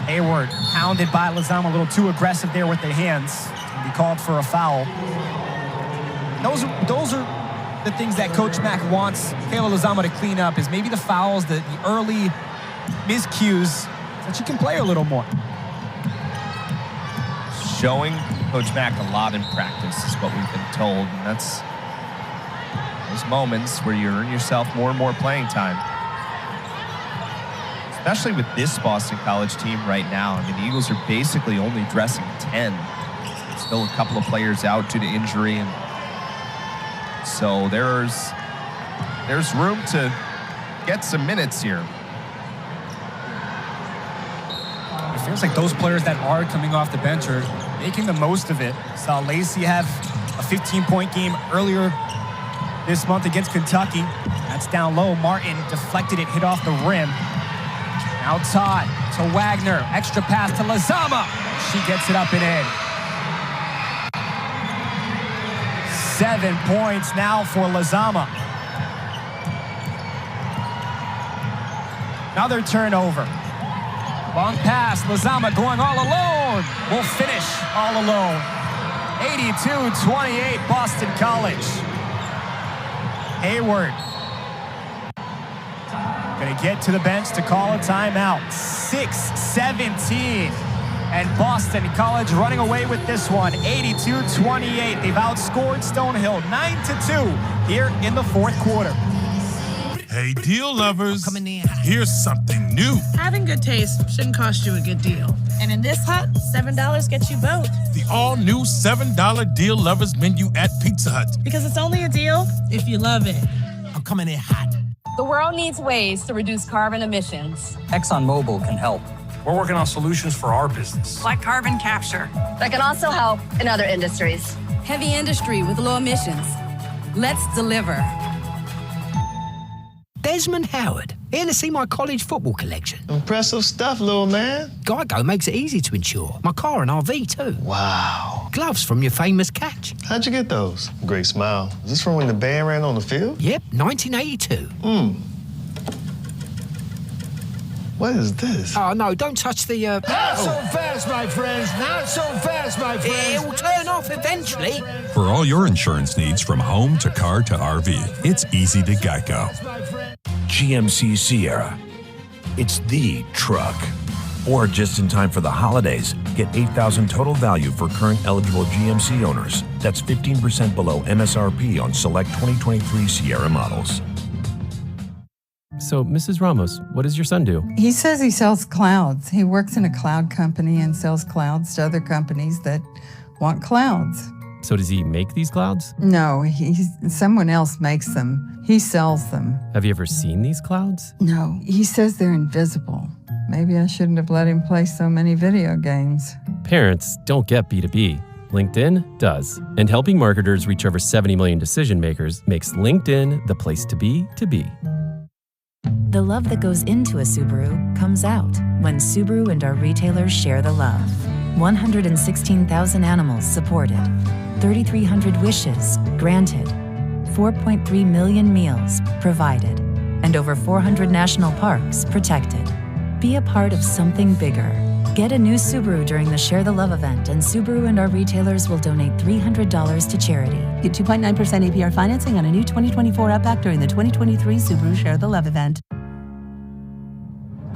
[SPEAKER 1] Hayward pounded by Lizama, a little too aggressive there with the hands. He called for a foul. Those are the things that Coach Mack wants Kayla Lizama to clean up, is maybe the fouls, the early miscues, that she can play a little more.
[SPEAKER 2] Showing Coach Mack a lot in practice is what we've been told, and that's those moments where you earn yourself more and more playing time. Especially with this Boston College team right now. I mean, the Eagles are basically only dressing 10. Still a couple of players out due to injury, and so there's room to get some minutes here.
[SPEAKER 1] It feels like those players that are coming off the bench are making the most of it. Saw Lacey have a 15-point game earlier this month against Kentucky. That's down low. Martin deflected it, hit off the rim. Now Todd to Waggoner. Extra pass to Lizama. She gets it up and in. 7 points now for Lizama. Another turnover. Long pass. Lizama going all alone. Will finish all alone. 82-28 Boston College. Hayward gonna get to the bench to call a timeout. 6:17, and Boston College running away with this one. 82-28. They've outscored Stonehill 9-2 here in the 4th quarter.
[SPEAKER 4] Hey, deal lovers, here's something new.
[SPEAKER 7] Having good taste shouldn't cost you a good deal. And in this hut, $7 gets you both.
[SPEAKER 4] The all-new $7 deal lovers menu at Pizza Hut.
[SPEAKER 7] Because it's only a deal if you love it.
[SPEAKER 4] I'm coming in hot.
[SPEAKER 3] The world needs ways to reduce carbon emissions.
[SPEAKER 22] ExxonMobil can help.
[SPEAKER 5] We're working on solutions for our business.
[SPEAKER 15] Like carbon capture.
[SPEAKER 3] That can also help in other industries.
[SPEAKER 6] Heavy industry with low emissions. Let's deliver.
[SPEAKER 11] Desmond Howard, here to see my college football collection.
[SPEAKER 9] Impressive stuff, little man.
[SPEAKER 11] Geico makes it easy to insure. My car and RV too.
[SPEAKER 9] Wow.
[SPEAKER 11] Gloves from your famous catch.
[SPEAKER 9] How'd you get those? Great smile. Is this from when the band ran on the field?
[SPEAKER 11] Yep, 1982.
[SPEAKER 9] What is this?
[SPEAKER 11] Oh, no, don't touch the,
[SPEAKER 12] Not so fast, my friends. Not so fast, my friends.
[SPEAKER 11] It will turn off eventually.
[SPEAKER 17] For all your insurance needs from home to car to RV, it's easy to Geico.
[SPEAKER 25] GMC Sierra. It's the truck. Or just in time for the holidays, get $8,000 total value for current eligible GMC owners. That's 15% below MSRP on select 2023 Sierra models.
[SPEAKER 13] So, Mrs. Ramos, what does your son do?
[SPEAKER 14] He says he sells clouds. He works in a cloud company and sells clouds to other companies that want clouds.
[SPEAKER 13] So does he make these clouds?
[SPEAKER 14] No, someone else makes them. He sells them.
[SPEAKER 13] Have you ever seen these clouds?
[SPEAKER 14] No, he says they're invisible. Maybe I shouldn't have let him play so many video games.
[SPEAKER 13] Parents don't get B2B. LinkedIn does. And helping marketers reach over 70 million decision makers makes LinkedIn the place to be to be.
[SPEAKER 23] The love that goes into a Subaru comes out when Subaru and our retailers share the love. 116,000 animals supported, 3,300 wishes granted, 4.3 million meals provided, and over 400 national parks protected. Be a part of something bigger. Get a new Subaru during the Share the Love event, and Subaru and our retailers will donate $300 to charity.
[SPEAKER 24] Get 2.9% APR financing on a new 2024 Outback during the 2023 Subaru Share the Love event.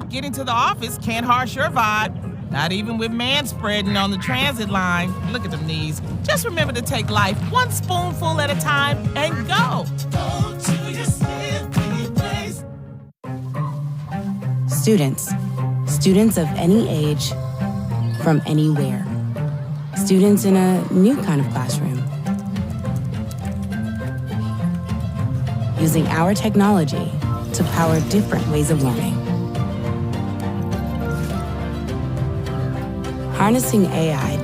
[SPEAKER 8] Getting to the office can't harsh your vibe. Not even with man spreading on the transit line. Look at them knees. Just remember to take life one spoonful at a time and go. Go to your slippy place.
[SPEAKER 6] Students of any age, from anywhere. Students in a new kind of classroom. Using our technology to power different ways of learning. Harnessing AI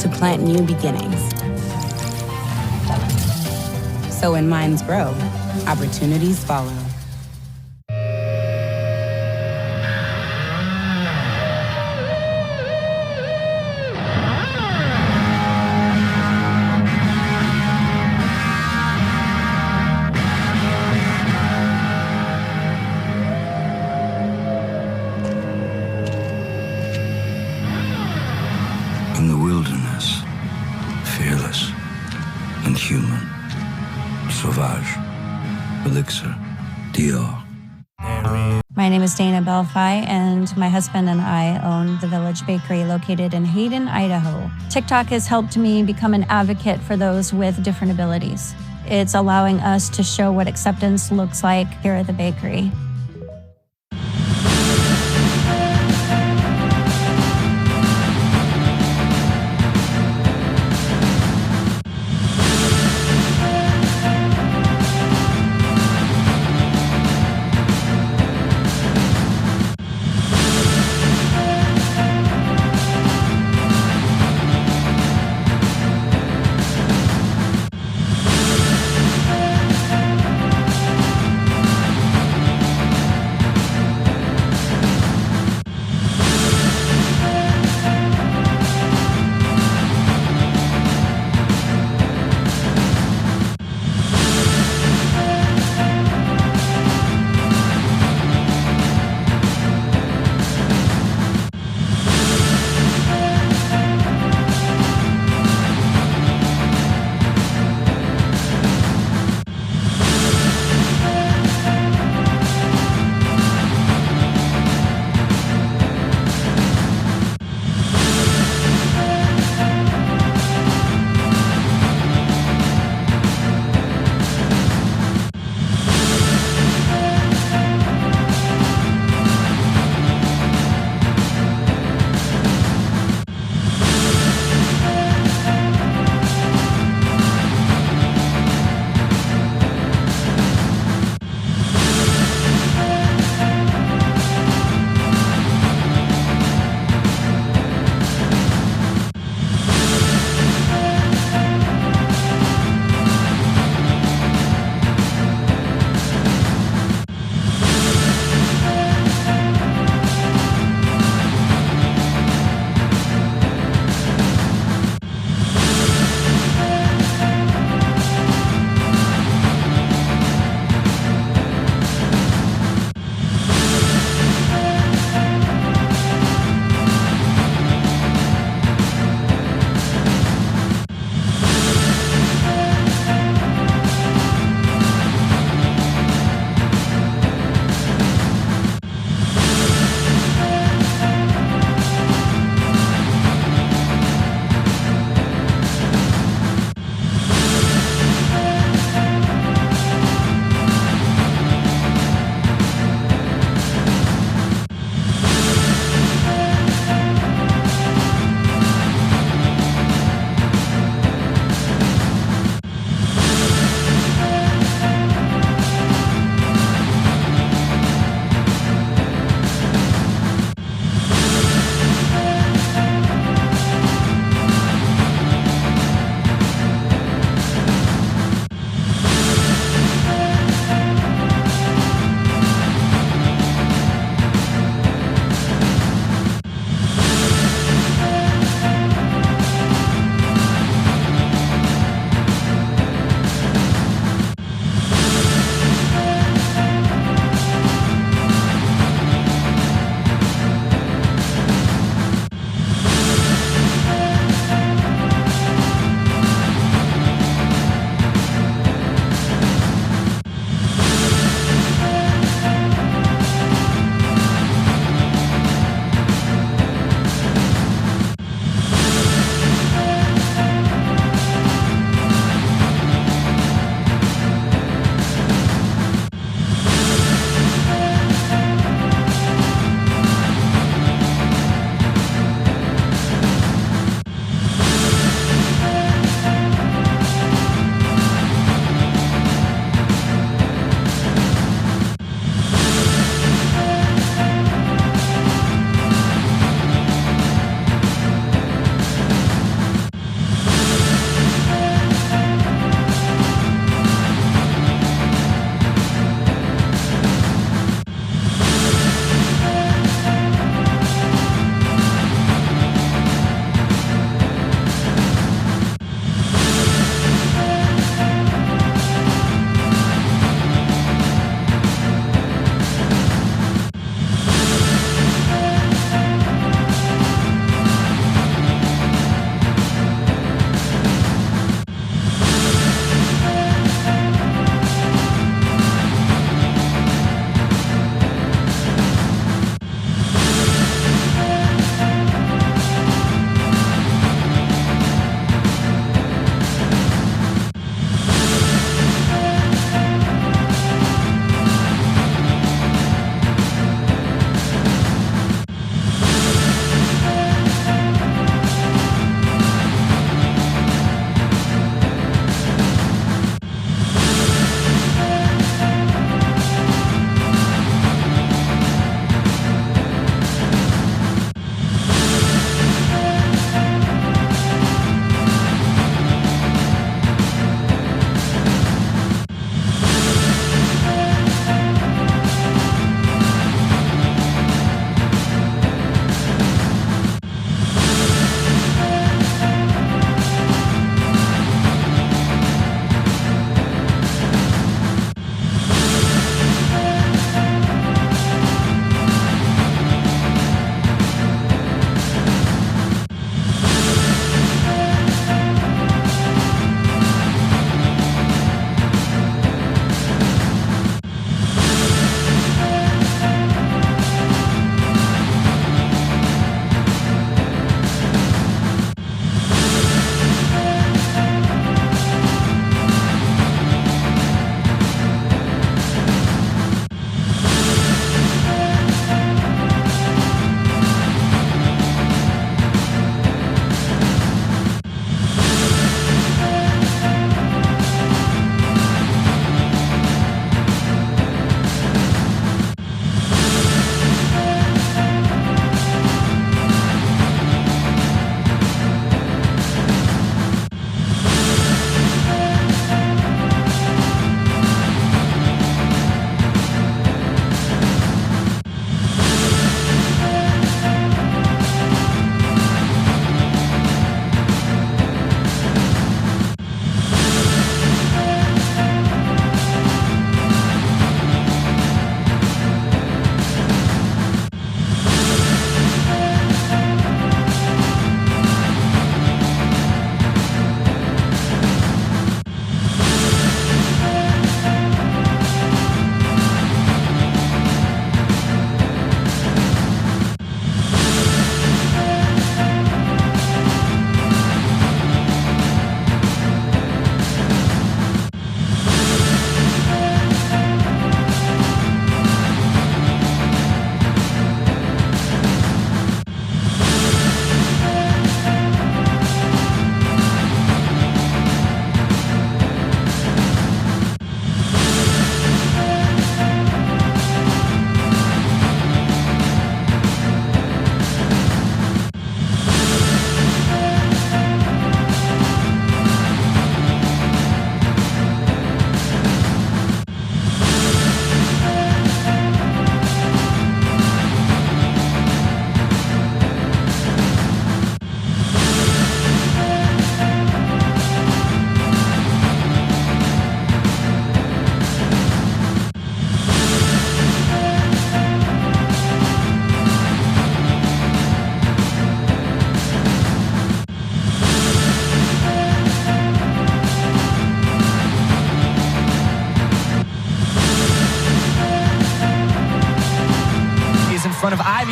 [SPEAKER 6] to plant new beginnings. So when minds grow, opportunities follow.
[SPEAKER 10] In the wilderness, fearless and human. Sauvage. Elixir. Dior.
[SPEAKER 18] My name is Dana Belfi, and my husband and I own the Village Bakery located in Hayden, Idaho. TikTok has helped me become an advocate for those with different abilities. It's allowing us to show what acceptance looks like here at the bakery.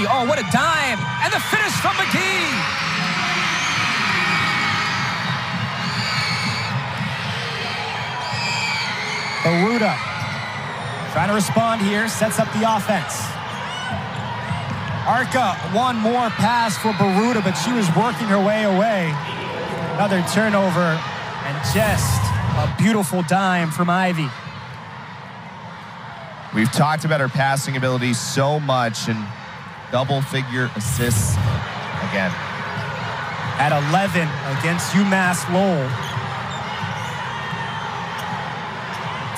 [SPEAKER 1] Ivy. Oh, what a dime. And the finish from McGee. Baruta trying to respond here, sets up the offense. Arca, one more pass for Baruta, but she was working her way away. Another turnover, and just a beautiful dime from Ivy.
[SPEAKER 2] We've talked about her passing ability so much, and double-figure assists again.
[SPEAKER 1] At 11 against UMass Lowell.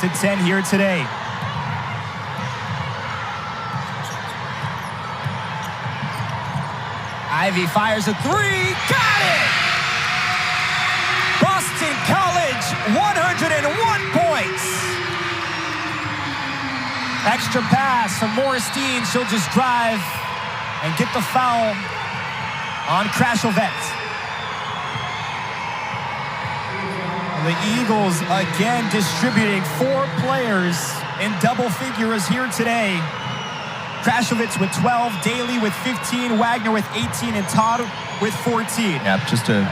[SPEAKER 1] To 10 here today. Ivy fires a three, got it! Boston College, 101 points. Extra pass from Moristine. She'll just drive and get the foul on Krashovet. The Eagles again distributing 4 players in double figures here today. Krashovet with 12, Daley with 15, Waggoner with 18, and Todd with 14.
[SPEAKER 2] Yeah, just a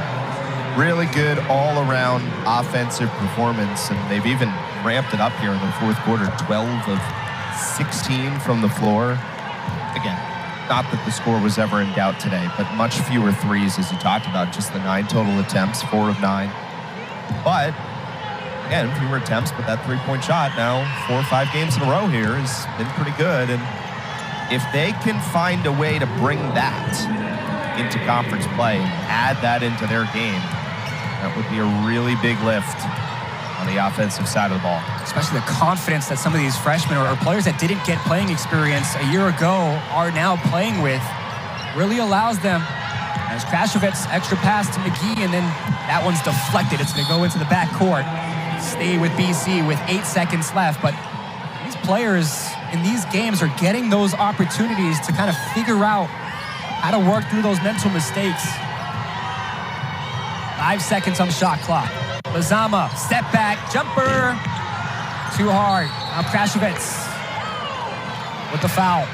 [SPEAKER 2] really good all-around offensive performance, and they've even ramped it up here in the fourth quarter. 12 of 16 from the floor. Again, not that the score was ever in doubt today, but much fewer threes, as you talked about. Just the 9 total attempts, 4 of 9. But again, fewer attempts, but that three-point shot now 4 or 5 games in a row here has been pretty good. And if they can find a way to bring that into conference play and add that into their game, that would be a really big lift on the offensive side of the ball.
[SPEAKER 1] Especially the confidence that some of these freshmen or players that didn't get playing experience a year ago are now playing with really allows them. As Krashovet's extra pass to McGee, and then that one's deflected. It's going to go into the backcourt. Stay with BC with 8 seconds left, but these players in these games are getting those opportunities to kind of figure out how to work through those mental mistakes. 5 seconds on the shot clock. Lazama, step back, jumper. Too hard. Now Krashovet with the foul.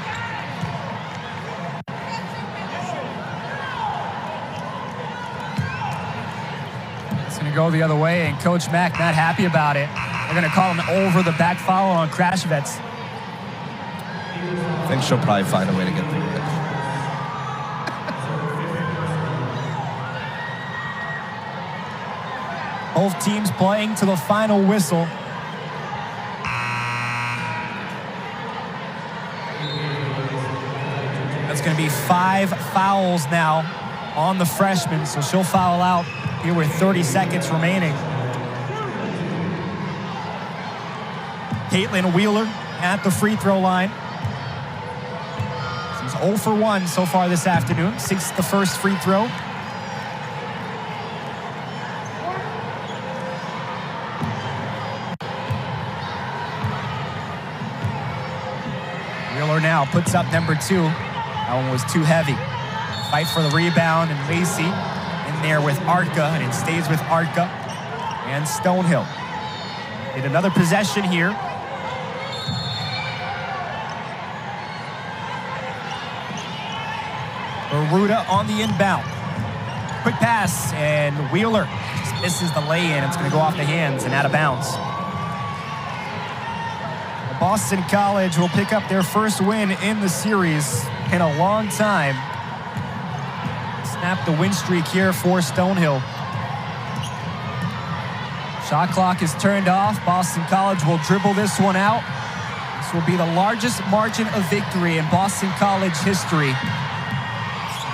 [SPEAKER 1] It's going to go the other way, and Coach Mack not happy about it. They're going to call him over the back foul on Krashovet.
[SPEAKER 2] I think she'll probably find a way to get through it.
[SPEAKER 1] Both teams playing to the final whistle. That's going to be 5 fouls now on the freshman, so she'll foul out here with 30 seconds remaining. Caitlin Wheeler at the free throw line. She's 0 for 1 so far this afternoon. 6 the first free throw. Wheeler now puts up number 2. That one was too heavy. Fight for the rebound, and Lacey in there with Arca, and it stays with Arca and Stonehill. Get another possession here. Baruta on the inbound. Quick pass, and Wheeler just misses the lay-in. It's going to go off the hands and out of bounds. Boston College will pick up their first win in the series in a long time. Snap the win streak here for Stonehill. Shot clock is turned off. Boston College will dribble this one out. This will be the largest margin of victory in Boston College history.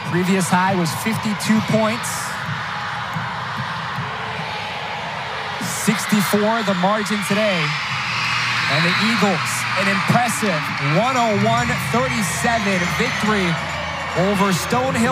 [SPEAKER 1] Previous high was 52 points. 64 the margin today. And the Eagles, an impressive 101-37 victory over Stonehill.